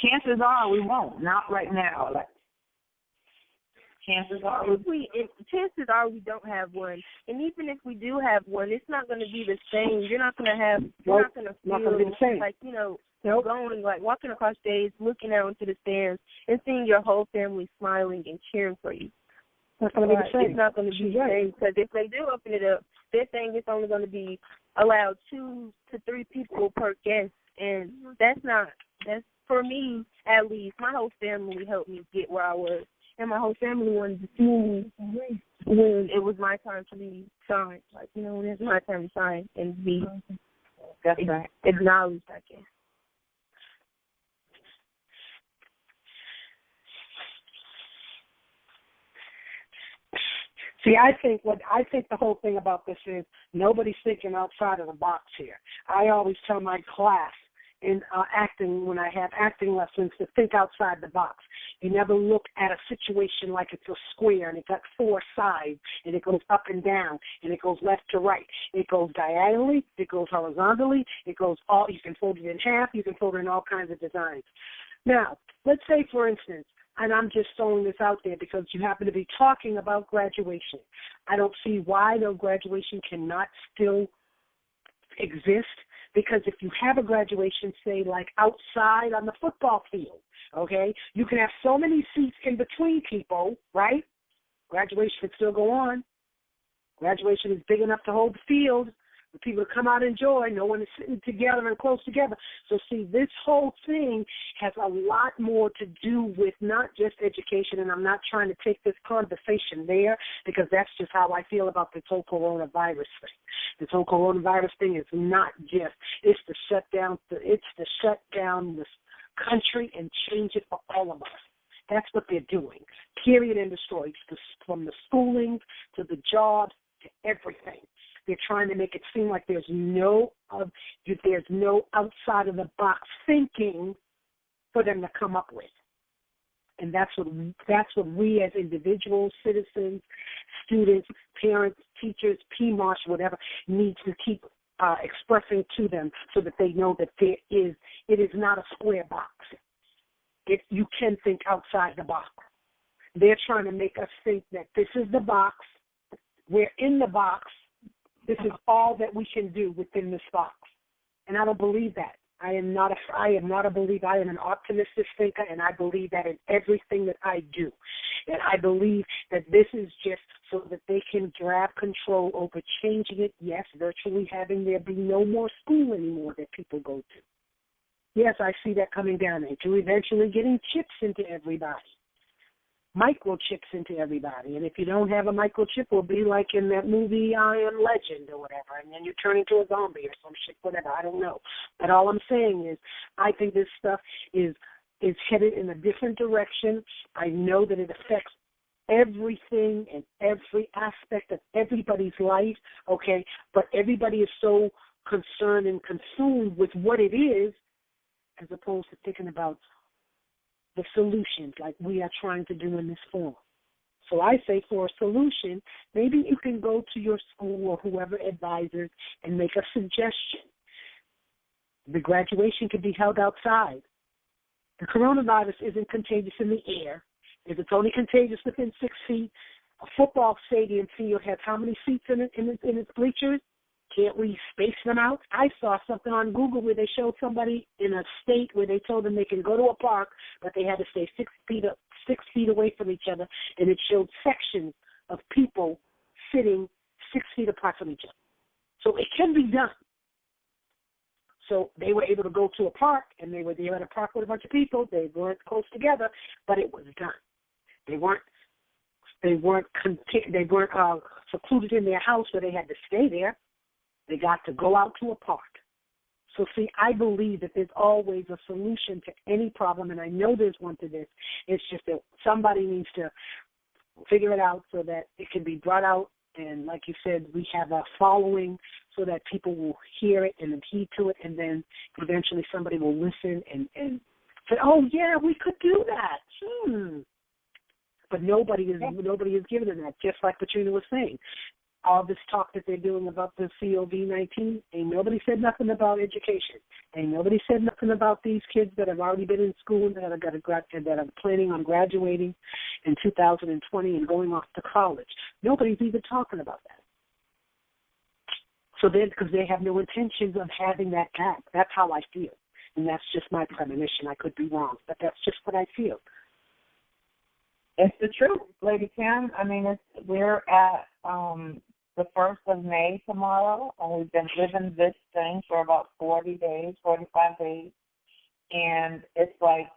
Chances are we won't. Not right now. Chances are we don't have one. And even if we do have one, it's not going to be the same. You're not going to feel like, going, like walking across stage, looking out into the stands, and seeing your whole family smiling and cheering for you. It's not going to be the same. It's not going to be the same, because if they do open it up, they're saying it's only going to be allowed 2 to 3 people per guest, and that's for me, at least. My whole family helped me get where I was, and my whole family wanted to see me when it was my time to be signed. Like, when it's my time to sign and be acknowledged, I guess. See, I think the whole thing about this is nobody's thinking outside of the box here. I always tell my class in acting, when I have acting lessons, to think outside the box. You never look at a situation like it's a square and it got 4 sides and it goes up and down and it goes left to right. It goes diagonally, it goes horizontally, it goes you can fold it in half, you can fold it in all kinds of designs. Now, let's say, for instance, and I'm just throwing this out there because you happen to be talking about graduation. I don't see why no graduation cannot still exist, because if you have a graduation, say, like outside on the football field, okay, you can have so many seats in between people, right? Graduation can still go on. Graduation is big enough to hold the field for people to come out and enjoy. No one is sitting together and close together. So, see, this whole thing has a lot more to do with not just education, and I'm not trying to take this conversation there because that's just how I feel about this whole coronavirus thing. This whole coronavirus thing is not just, it's to shut down this country and change it for all of us. That's what they're doing, period, end of story, from the schooling to the jobs to everything. They're trying to make it seem like there's no outside of the box thinking for them to come up with, and that's what we as individuals, citizens, students, parents, teachers, PMARSH, whatever, need to keep expressing to them so that they know that it is not a square box. You can think outside the box. They're trying to make us think that this is the box. We're in the box. This is all that we can do within this box. And I don't believe that. I am not a believer. I am an optimistic thinker, and I believe that in everything that I do. And I believe that this is just so that they can grab control over changing it, yes, virtually having there be no more school anymore that people go to. Yes, I see that coming down into eventually getting chips into everybody. Microchips into everybody. And if you don't have a microchip, we'll be like in that movie I Am Legend or whatever, and then you turn into a zombie or some shit, whatever. I don't know. But all I'm saying is I think this stuff is headed in a different direction. I know that it affects everything and every aspect of everybody's life, okay? But everybody is so concerned and consumed with what it is as opposed to thinking about the solutions like we are trying to do in this forum. So I say for a solution, maybe you can go to your school or whoever advisors and make a suggestion. The graduation could be held outside. The coronavirus isn't contagious in the air. If it's only contagious within 6 feet, a football stadium field has how many seats in its bleachers? Can't we space them out? I saw something on Google where they showed somebody in a state where they told them they can go to a park, but they had to stay 6 feet away from each other, and it showed sections of people sitting 6 feet apart from each other. So it can be done. So they were able to go to a park, and they were there at a park with a bunch of people. They weren't close together, but it was done. They weren't secluded in their house where they had to stay there. They got to go out to a park. So, see, I believe that there's always a solution to any problem, and I know there's one to this. It's just that somebody needs to figure it out so that it can be brought out. And like you said, we have a following so that people will hear it and heed to it, and then eventually somebody will listen and say, oh, yeah, we could do that. But nobody is giving them that, just like Patrina was saying. All this talk that they're doing about the COVID-19, ain't nobody said nothing about education. Ain't nobody said nothing about these kids that have already been in school and that are planning on graduating in 2020 and going off to college. Nobody's even talking about that. So then, because they have no intentions of having that gap. That's how I feel. And that's just my premonition. I could be wrong, but that's just what I feel. It's the truth, Lady Kim. I mean, we're at the 1st of May tomorrow, and we've been living this thing for about 45 days. And it's like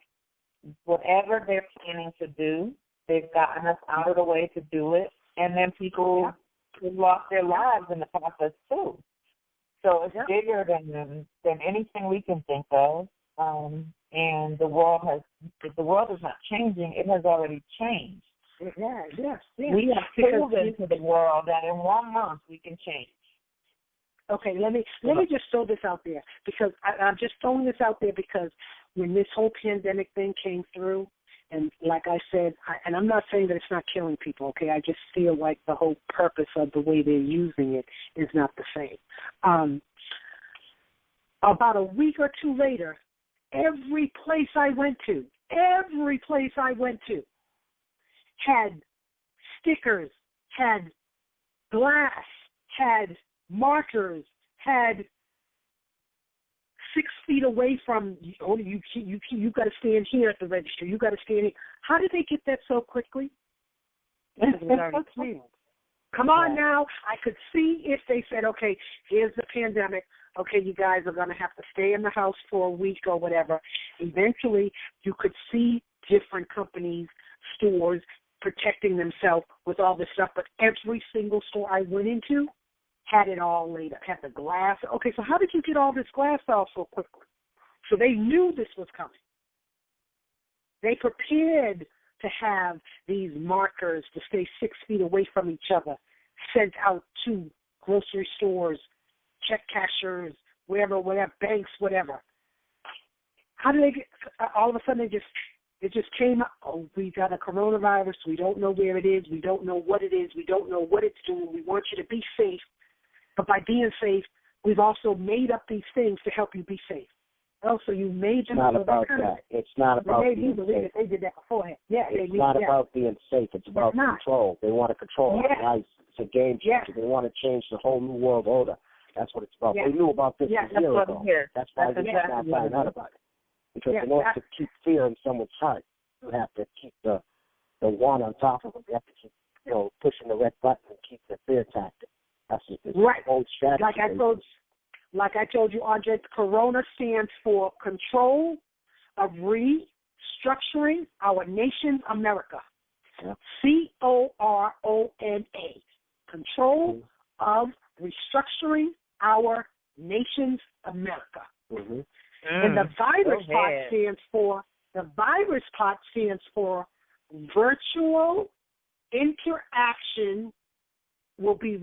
whatever they're planning to do, they've gotten us out of the way to do it. And then people who lost their lives in the process, too. So it's bigger than anything we can think of. And the world is not changing, it has already changed. Yes. We have proven to the world that in 1 month we can change. Okay, let me just throw this out there, because I'm just throwing this out there because when this whole pandemic thing came through, and like I said, and I'm not saying that it's not killing people, okay, I just feel like the whole purpose of the way they're using it is not the same. About a week or two later, every place I went to had stickers, had glass, had markers, had 6 feet away from, you got to stand here at the register, you got to stand here. How did they get that so quickly? Because it was already planned. Come on now. I could see if they said, okay, here's the pandemic. Okay, you guys are going to have to stay in the house for a week or whatever. Eventually, you could see different companies, stores, protecting themselves with all this stuff. But every single store I went into had it all laid up, had the glass. Okay, so how did you get all this glass off so quickly? So they knew this was coming. They prepared to have these markers to stay 6 feet away from each other, sent out to grocery stores, check cashers, wherever, banks, whatever. How did they get, all of a sudden it just came up, oh, we got a coronavirus, we don't know where it is, we don't know what it is, we don't know what it's doing, we want you to be safe, but by being safe, we've also made up these things to help you be safe. Oh, so you made them. It's not about that. It's not about being safe. They did that beforehand. Yeah, it's not about being safe. It's about control. They want to control our lives. It's a game changer. They want to change the whole new world order. That's what it's about. They knew about this a year ago. That's why we did not find out about it. Because in order to keep fear in someone's heart, you have to keep the one on top of them. You have to keep, pushing the red button and keep the fear tactic. That's the whole strategy. Like I told like I told you, Andre, Corona stands for Control of Restructuring Our Nation's America. CORONA. Control of Restructuring Our Nation's America. And the virus part stands for virtual interaction will be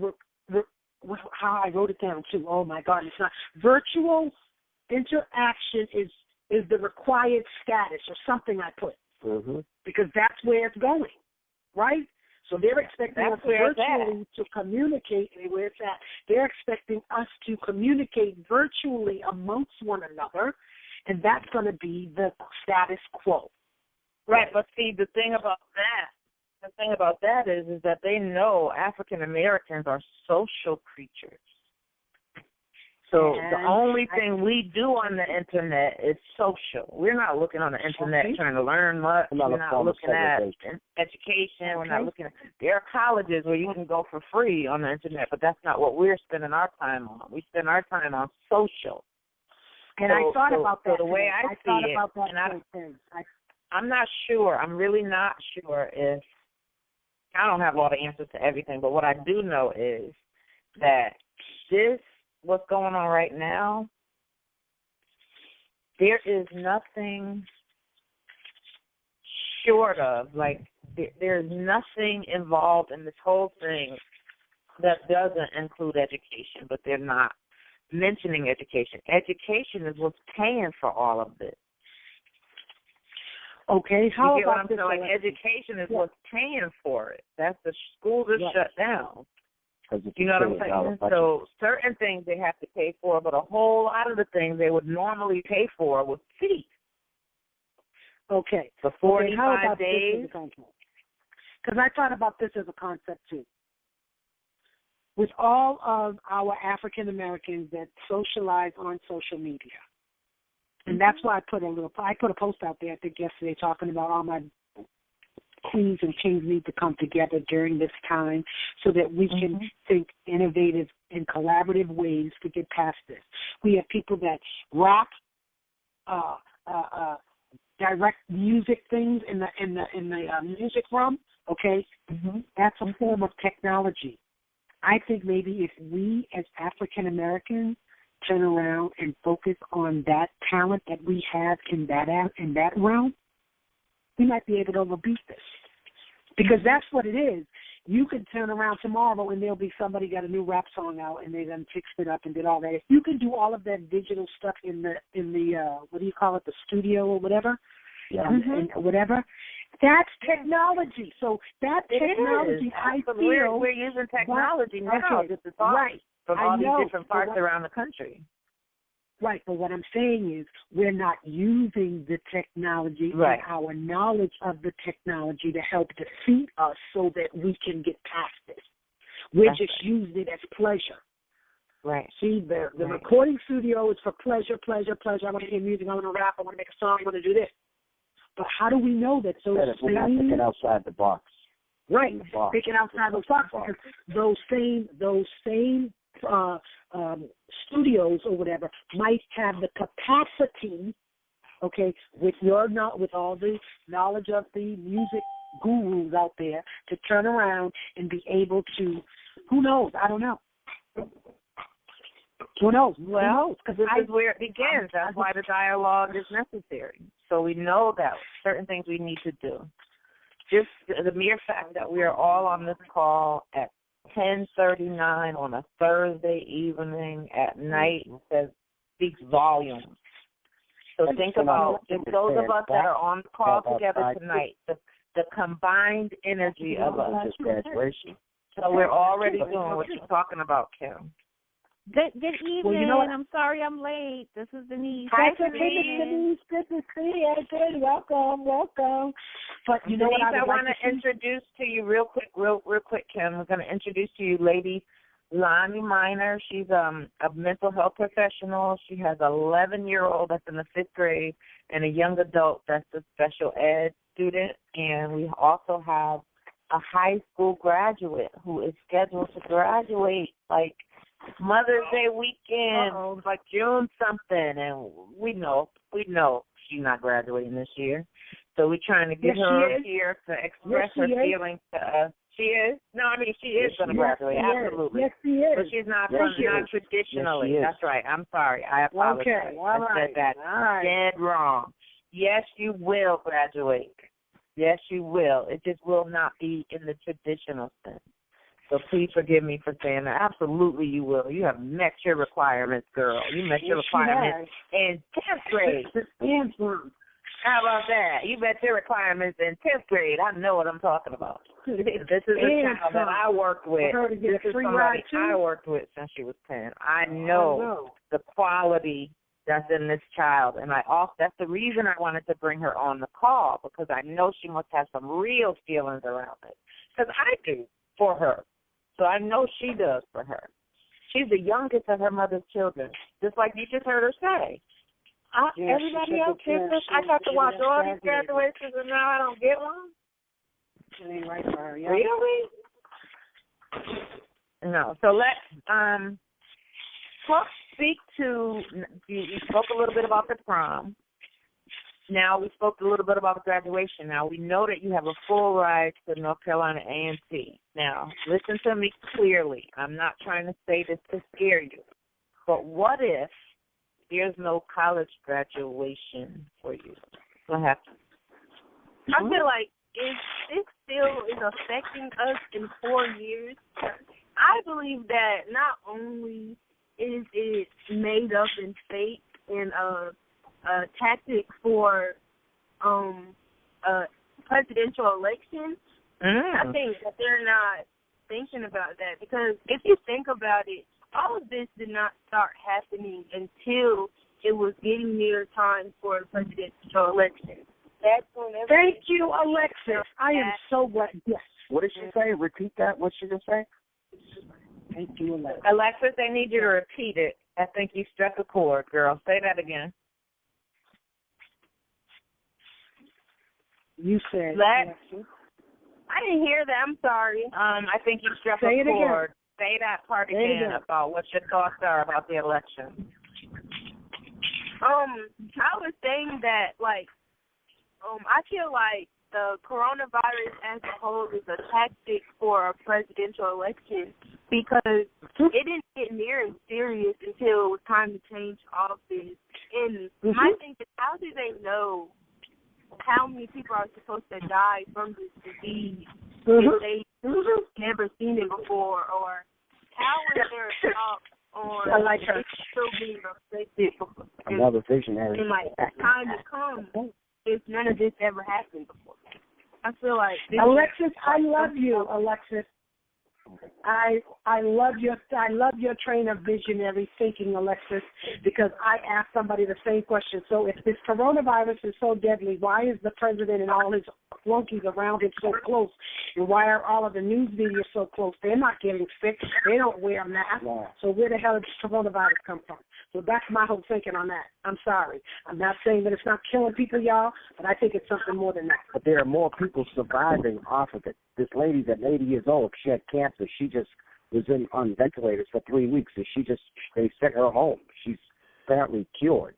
how I wrote it down too. Oh my God, it's not virtual interaction is the required status or something I put because that's where it's going, right? So they're expecting us virtually to communicate where it's at. They're expecting us to communicate virtually amongst one another, and that's going to be the status quo. Right, but see, the thing about that is that they know African Americans are social creatures. So the only thing we do on the internet is social. We're not looking on the internet trying to learn much. We're not looking at education. We're not looking at. There are colleges where you can go for free on the internet, but that's not what we're spending our time on. We spend our time on social. And I thought about that. So the way I see it, I'm not sure. I'm really not sure if I don't have all the answers to everything, but what I do know is that what's going on right now, there is nothing short of, like, there's nothing involved in this whole thing that doesn't include education, but they're not mentioning education. Education is what's paying for all of this. Okay, how you get about what I'm saying? Like, education is what's paying for it. That's the schools are shut down. You know what I'm saying? So certain things they have to pay for, but a whole lot of the things they would normally pay for with fees. Okay. For 45 days. Because I thought about this as a concept too. With all of our African Americans that socialize on social media, and that's why I put a post out there, I think yesterday, talking about all my queens and kings need to come together during this time so that we can think innovative and collaborative ways to get past this. We have people that rap, direct music things in the music room. Okay, that's a form of technology. I think maybe if we as African Americans turn around and focus on that talent that we have in that realm, we might be able to overbeat this. Because that's what it is. You could turn around tomorrow and there'll be somebody got a new rap song out and they done fixed it up and did all that. If you can do all of that digital stuff in the what do you call it, the studio or whatever, and whatever, that's technology. So that technology, I feel we're using technology now just to talk from all these different parts around the country. Right, but what I'm saying is we're not using the technology and our knowledge of the technology to help defeat us so that we can get past this. We're just using it as pleasure. Right. See, the recording studio is for pleasure. I want to hear music, I want to rap, I want to make a song, I want to do this. But how do we know that those things... We're not thinking outside the box. Right, thinking outside the box. Because those same studios or whatever might have the capacity, okay, with all the knowledge of the music gurus out there to turn around and be able to, who knows? I don't know. Who knows? Well, this is where it begins. That's why the dialogue is necessary. So we know that certain things we need to do. Just the mere fact that we are all on this call at 10:39 on a Thursday evening at night speaks volumes. So think about those of us that are on the call together tonight, the combined energy of us. So we're already doing what you're talking about, Kim. Good evening. Well, you know what? I'm sorry I'm late. This is Denise. Hi, Denise. Good to see you. Good. Welcome. But you know Denise, what? I want to introduce to you real quick, Kim. We're going to introduce to you Lady Lonnie Miner. She's a mental health professional. She has an 11-year-old that's in the 5th grade and a young adult that's a special ed student. And we also have a high school graduate who is scheduled to graduate Mother's Day weekend, like June something, and we know she's not graduating this year. So we're trying to get her here to express her feelings to us. She is? No, I mean, she is going to graduate, absolutely. Yes, she is. But she's not traditionally. Yes, that's right. I'm sorry. I apologize. Okay, all right. I said that dead wrong. Yes, you will graduate. Yes, you will. It just will not be in the traditional sense. So please forgive me for saying that. Absolutely you will. You have met your requirements, girl. You met your requirements in 10th grade. How about that? You met your requirements in 10th grade. I know what I'm talking about. This is a child that I worked with. This is somebody I worked with since she was 10. I know the quality that's in this child, and that's the reason I wanted to bring her on the call, because I know she must have some real feelings around it, because I do for her. So I know she does for her. She's the youngest of her mother's children, just like you just heard her say. Everybody else gets this. I got to watch all these graduations, and now I don't get one. It ain't right for her. Yeah. Really? No. So let's speak to. You spoke a little bit about the prom. Now we spoke a little bit about graduation. Now we know that you have a full ride to North Carolina A&T. Now listen to me clearly. I'm not trying to say this to scare you, but what if there's no college graduation for you? What happens? I feel like if this still is affecting us in 4 years, I believe that not only is it made up in fake and a tactic for presidential elections, I think that they're not thinking about that, because if you think about it, all of this did not start happening until it was getting near time for the presidential election. That's when Thank you, Aalexus. I am so glad. Yes. What did she say? Repeat that. What did she just say? Thank you, Aalexus. Aalexus, I need you to repeat it. I think you struck a chord, girl. Say that again. You said Aalexus. I didn't hear that. I'm sorry. I think you struck a chord. Say that part again about what your thoughts are about the election. I was saying that, I feel like the coronavirus as a whole is a tactic for a presidential election, because it didn't get near as serious until it was time to change office. And my thing is, how do they know how many people are supposed to die from this disease if they've never seen it before, or how is there a talk on it still being affected? Another visionary. And time to come if none of this ever happened before. I feel like Aalexus, I love you, Aalexus. I love your train of visionary thinking, Aalexus, because I asked somebody the same question. So if this coronavirus is so deadly, why is the president and all his flunkies around him so close? And why are all of the news media so close? They're not getting sick. They don't wear masks. Yeah. So where the hell did this coronavirus come from? So that's my whole thinking on that. I'm sorry. I'm not saying that it's not killing people, y'all, but I think it's something more than that. But there are more people surviving off of it. This lady's at 80 years old. She had cancer. She just was on ventilators for 3 weeks, and they sent her home. She's apparently cured.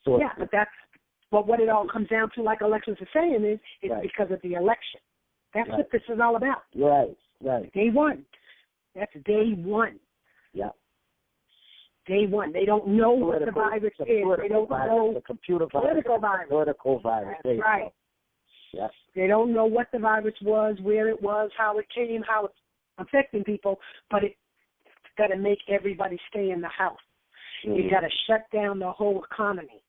So yeah, but what it all comes down to, like Aalexus is saying, is because of the election. That's what this is all about. Right. Day one. That's day one. Yeah. Day one. They don't know what the virus is. They don't know the computer political virus. Political virus. That's right. Yes. They don't know what the virus was, where it was, how it came, how it's affecting people, but it's got to make everybody stay in the house. Mm-hmm. You got to shut down the whole economy.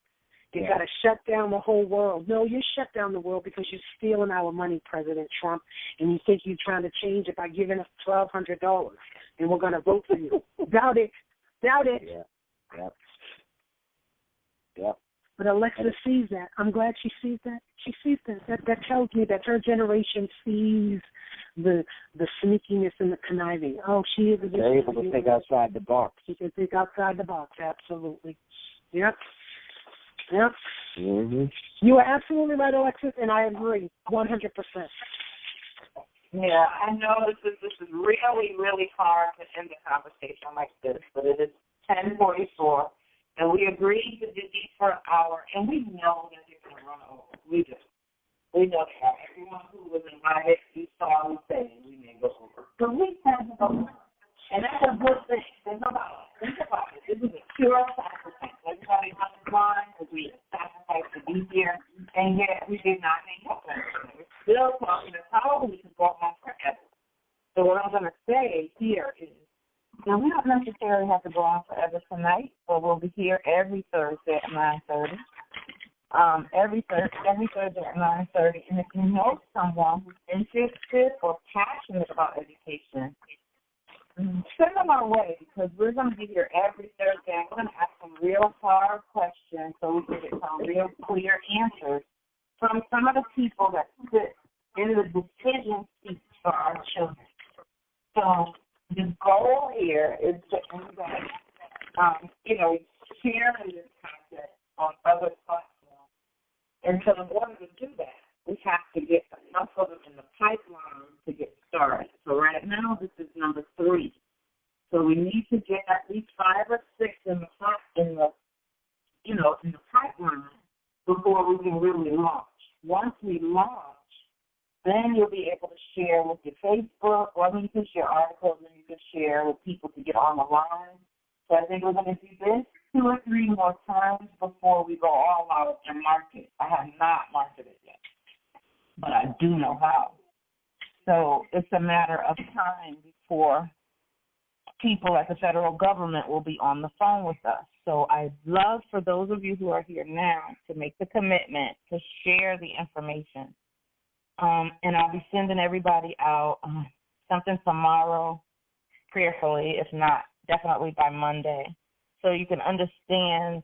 You got to shut down the whole world. No, you shut down the world because you're stealing our money, President Trump, and you think you're trying to change it by giving us $1,200, and we're going to vote for you. Doubt it. Yeah. But Aalexus sees that. I'm glad she sees that. She sees that. That tells me that her generation sees the sneakiness and the conniving. Oh, she is. They're able to think outside the box. She can think outside the box. Absolutely. Yep. Mm-hmm. You are absolutely right, Aalexus, and I agree 100%. Yeah, I know this is really, really hard to end a conversation like this, but it is 10:44, and we agreed to do these for an hour, and we know that they're going to run over. We do. We know that. Everyone who was invited, you saw me say we may go over. So we have to go over. And that's a good thing. Think about it. This is a pure sacrifice. Everybody on the line agreed to sacrifice to be here, and yet we did not hang up on it. We're still talking about how we can go on forever. So what I'm going to say here is, now we don't necessarily have to go on forever tonight, but we'll be here every Thursday at 9:30. Every Thursday at 9:30. And if you know someone who's interested or passionate about education, send them our way, because we're going to be here every Thursday. I'm going to ask some real hard questions so we can get some real clear answers from some of the people that sit in the decision seats for our children. So the goal here is to share this content on other platforms. And so in order to do that, we have to get enough of them in the pipeline to get started. So right now, this is number 3. So we need to get at least 5 or 6 in the pipeline before we can really launch. Once we launch, then you'll be able to share with your Facebook, or you can share articles and you can share with people to get on the line. So I think we're going to do this 2 or 3 more times before we go all out and market. I have not marketed yet, but I do know how. So it's a matter of time before people at the federal government will be on the phone with us. So I'd love for those of you who are here now to make the commitment to share the information. And I'll be sending everybody out something tomorrow, prayerfully, if not, definitely by Monday, so you can understand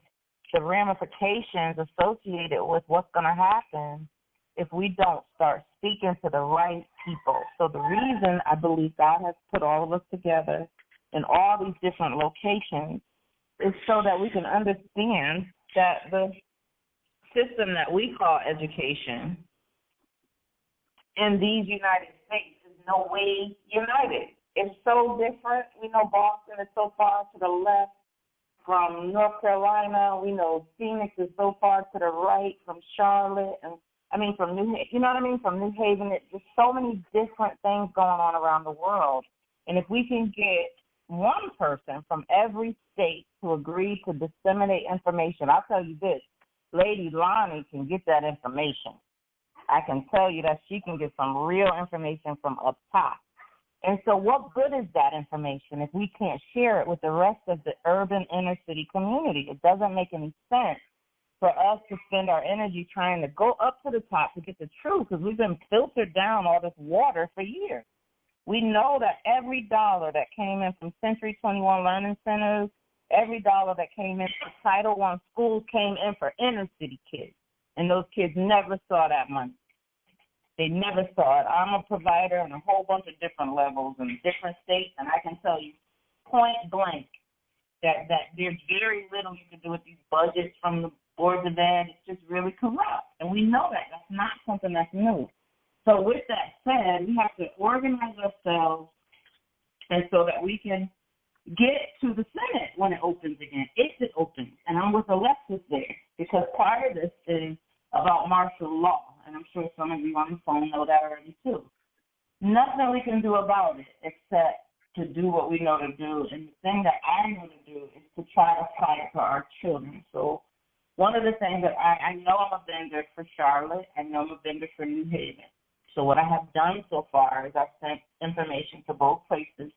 the ramifications associated with what's going to happen if we don't start speaking to the right people. So the reason I believe God has put all of us together in all these different locations is so that we can understand that the system that we call education in these United States is no way united. It's so different. We know Boston is so far to the left from North Carolina. We know Phoenix is so far to the right from Charlotte, and from New Haven. There's so many different things going on around the world. And if we can get one person from every state to agree to disseminate information, I'll tell you this, Lady Lonnie can get that information. I can tell you that she can get some real information from up top. And so what good is that information if we can't share it with the rest of the urban inner city community? It doesn't make any sense for us to spend our energy trying to go up to the top to get the truth, because we've been filtered down all this water for years. We know that every dollar that came in from Century 21 Learning Centers, every dollar that came in for Title I schools came in for inner city kids, and those kids never saw that money. They never saw it. I'm a provider in a whole bunch of different levels in different states, and I can tell you point blank that there's very little you can do with these budgets from the boards of ed. It's just really corrupt, and we know that. That's not something that's new. So with that said, we have to organize ourselves and so that we can get to the Senate when it opens again, if it opens. And I'm with Aalexus there, because part of this is about martial law, and I'm sure some of you on the phone know that already too. Nothing we can do about it except to do what we know to do, and the thing that I know to do is to try to fight for our children. So one of the things that I know I'm a vendor for Charlotte, I know I'm a vendor for New Haven. So what I have done so far is I've sent information to both places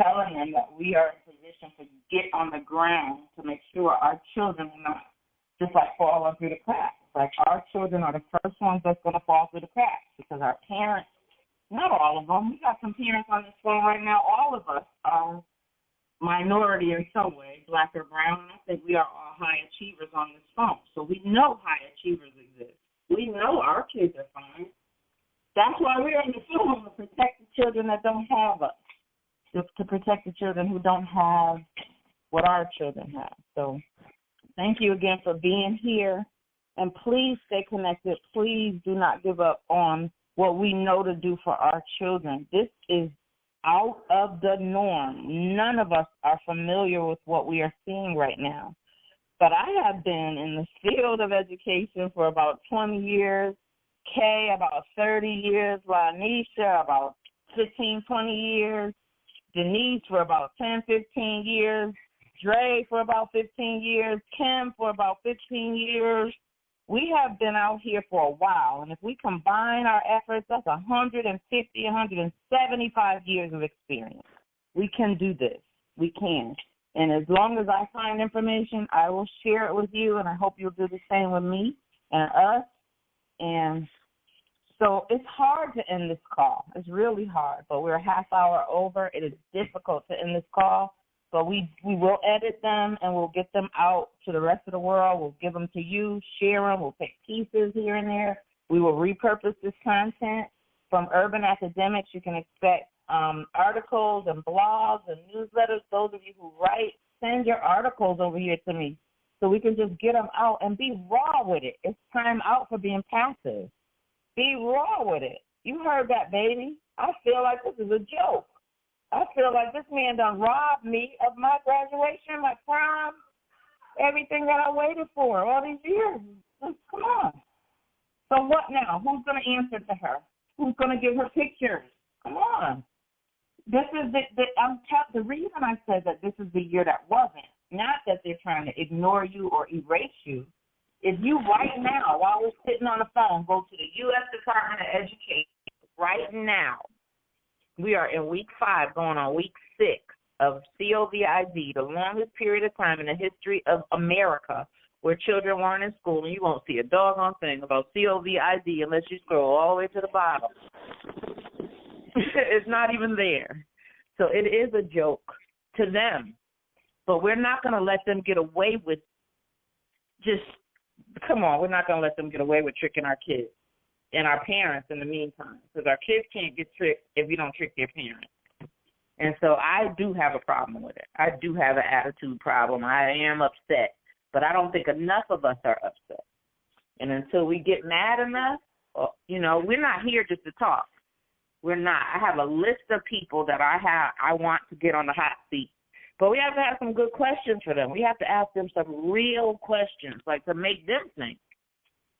telling them that we are in position to get on the ground to make sure our children will not just falling through the cracks. Our children are the first ones that's going to fall through the cracks, because our parents, not all of them, we got some parents on this phone right now, all of us are minority in some way, black or brown, and I think we are all high achievers on this phone. So we know high achievers exist. We know our kids are fine. That's why we're on the phone, to protect the children that don't have us, to protect the children who don't have what our children have. So thank you again for being here, and please stay connected. Please do not give up on what we know to do for our children. This is out of the norm. None of us are familiar with what we are seeing right now. But I have been in the field of education for about 20 years, Kay about 30 years, Lanisha about 15, 20 years, Denise for about 10, 15 years, Dre for about 15 years, Kim for about 15 years. We have been out here for a while, and if we combine our efforts, that's 150, 175 years of experience. We can do this. We can. And as long as I find information, I will share it with you, and I hope you'll do the same with me and us. And so it's hard to end this call. It's really hard, but we're a half hour over. It is difficult to end this call, but we will edit them, and we'll get them out to the rest of the world. We'll give them to you, share them. We'll take pieces here and there. We will repurpose this content. From Urban Academics, you can expect articles and blogs and newsletters. Those of you who write, send your articles over here to me so we can just get them out and be raw with it. It's time out for being passive. Be raw with it. You heard that, baby. I feel like this is a joke. I feel like this man done robbed me of my graduation, my prom, everything that I waited for all these years. Come on. So what now? Who's going to answer to her? Who's going to give her pictures? Come on. This is the reason I said that this is the year that wasn't, not that they're trying to ignore you or erase you. If you right now, while we're sitting on the phone, go to the U.S. Department of Education right now. We are in week 5, going on week 6 of COVID, the longest period of time in the history of America where children weren't in school, and you won't see a doggone thing about COVID unless you scroll all the way to the bottom. It's not even there. So it is a joke to them. But we're not going to let them get away with we're not going to let them get away with tricking our kids and our parents in the meantime, because our kids can't get tricked if you don't trick their parents. And so I do have a problem with it. I do have an attitude problem. I am upset, but I don't think enough of us are upset. And until we get mad enough, we're not here just to talk. We're not. I have a list of people that I want to get on the hot seat. But we have to have some good questions for them. We have to ask them some real questions, like to make them think.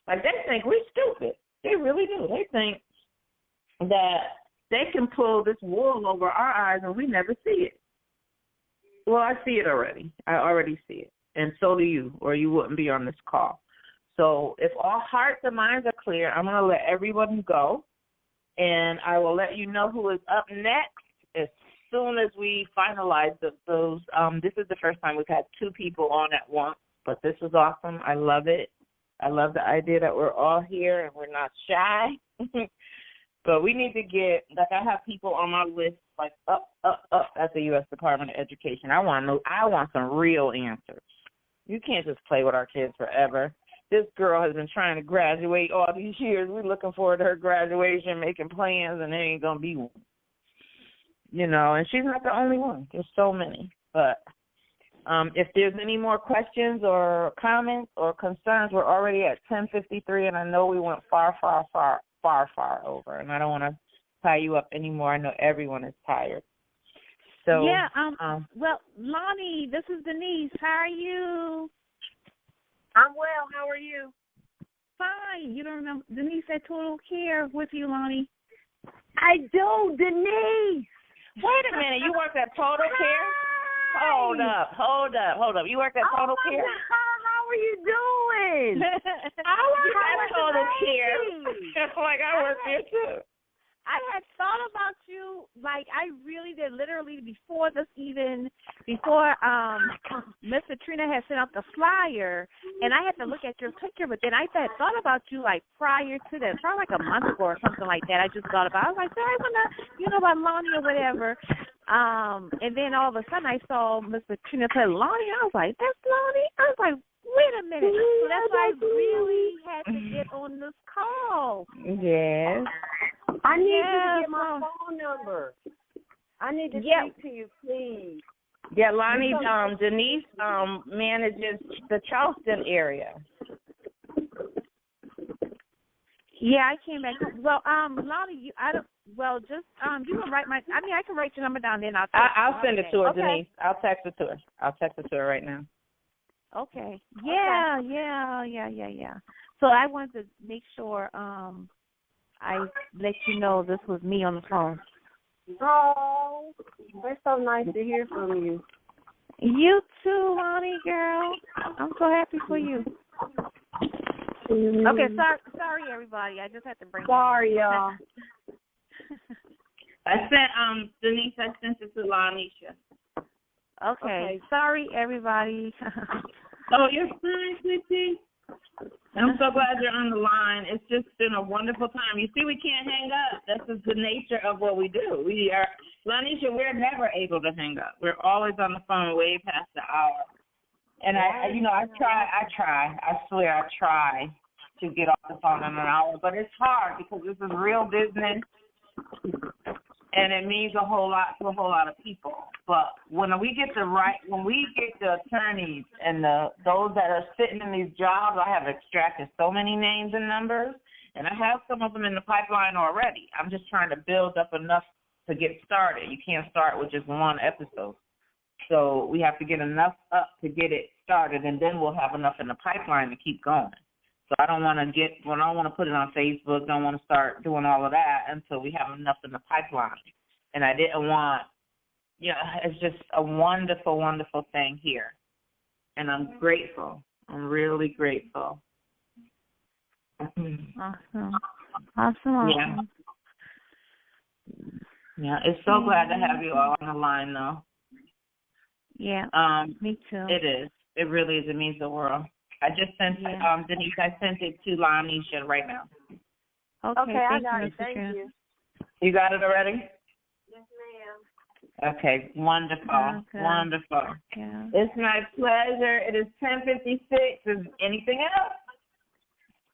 Like they think we're stupid. They really do. They think that they can pull this wool over our eyes and we never see it. Well, I see it already. I already see it. And so do you, or you wouldn't be on this call. So if all hearts and minds are clear, I'm going to let everyone go. And I will let you know who is up next as soon as we finalize those. This is the first time we've had 2 people on at once, but this was awesome. I love it. I love the idea that we're all here and we're not shy. But we need to get, I have people on my list, up at the U.S. Department of Education. I want some real answers. You can't just play with our kids forever. This girl has been trying to graduate all these years. We're looking forward to her graduation, making plans, and there ain't going to be one. And she's not the only one. There's so many. But if there's any more questions or comments or concerns, we're already at 10:53, and I know we went far over, and I don't want to tie you up anymore. I know everyone is tired. So yeah. Well, Lonnie, this is Denise. How are you? I'm well. How are you? Fine. You don't remember Denise at Total Care with you, Lonnie? I do, Denise. Wait a minute. You work at Total Care? Hold up. You work at Total Care? How are you doing? I work at Total Care. Just like I work there too. I had thought about you, I really did, literally before Miss Patrina had sent out the flyer, and I had to look at your picture, but then I had thought about you, prior to that, probably a month ago or something like that. I just thought about it. I was like, I want to, about Lonnie or whatever. And then all of a sudden I saw Miss Patrina put Lonnie. I was like, that's Lonnie? I was like, wait a minute. So that's why I really had to get on this call. Yes. I need you to get my phone number. I need to speak to you, please. Yeah, Lonnie, Denise manages the Charleston area. Yeah, I came back. Well, Lonnie, you can write I can write your number down there and I'll send it to her, okay. Denise. I'll text it to her right now. Okay. Yeah. So I wanted to make sure I let you know this was me on the phone. Oh, that's so nice to hear from you. You too, Lonnie, girl. I'm so happy for you. Okay, sorry everybody. I just had to bring Sorry, y'all. I sent Denise, I sent it to LaNisha. Okay. Sorry everybody. Oh, you're fine, sweetie. I'm so glad you're on the line. It's just been a wonderful time. You see, we can't hang up. This is the nature of what we do. LaNisha, we're never able to hang up. We're always on the phone way past the hour. And I try. I swear I try to get off the phone in an hour, but it's hard because this is real business, and it means a whole lot to a whole lot of people. But when we get the attorneys and those that are sitting in these jobs, I have extracted so many names and numbers, and I have some of them in the pipeline already. I'm just trying to build up enough to get started. You can't start with just one episode. So we have to get enough up to get it started, and then we'll have enough in the pipeline to keep going. So I don't want to put it on Facebook, don't want to start doing all of that until we have enough in the pipeline. And I didn't want, it's just a wonderful, wonderful thing here. And I'm grateful. I'm really grateful. Awesome. Yeah, it's so glad to have you all on the line, though. Yeah, me too. It is. It really is. It means the world. I just sent Denise. I sent it to LaNisha right now. Okay, I got it. Thank you. You got it already? Yes, ma'am. Okay, wonderful, wonderful. Yeah. It's my pleasure. It is 10:56. Is anything else?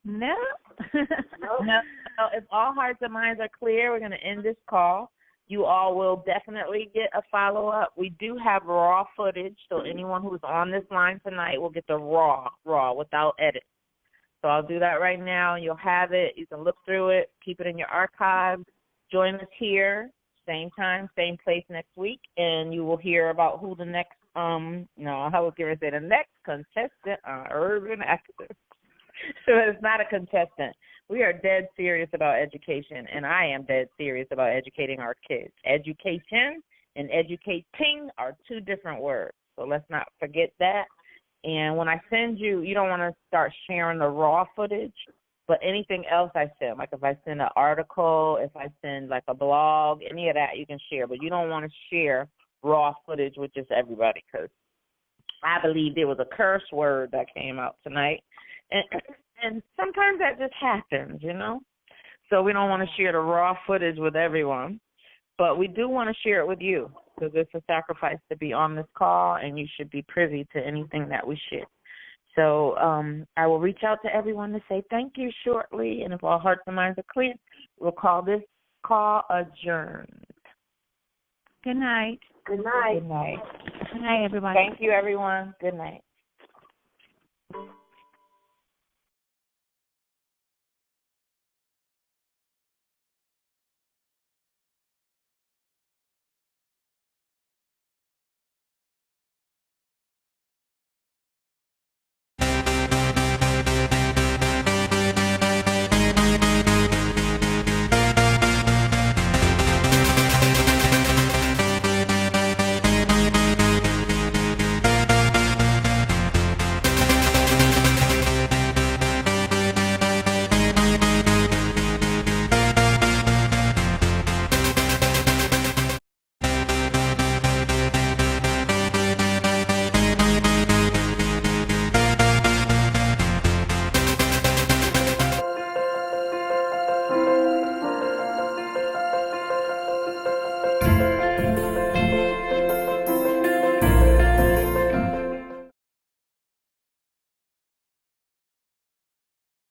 No. No. If all hearts and minds are clear, we're going to end this call. You all will definitely get a follow-up. We do have raw footage, so anyone who's on this line tonight will get the raw, without edit. So I'll do that right now. You'll have it. You can look through it, keep it in your archives. Join us here, same time, same place next week, and you will hear about who the next, the next contestant on Urban Academics. So it's not a contestant. We are dead serious about education, and I am dead serious about educating our kids. Education and educating are two different words, so let's not forget that. And when I send you, you don't want to start sharing the raw footage, but anything else I send, like if I send an article, if I send like a blog, any of that you can share, but you don't want to share raw footage with just everybody, because I believe there was a curse word that came out tonight. And sometimes that just happens, So we don't want to share the raw footage with everyone. But we do want to share it with you, because it's a sacrifice to be on this call, and you should be privy to anything that we share. So I will reach out to everyone to say thank you shortly. And if all hearts and minds are clear, we'll call this call adjourned. Good night. Good night. Good night. Good night, everybody. Thank you, everyone. Good night.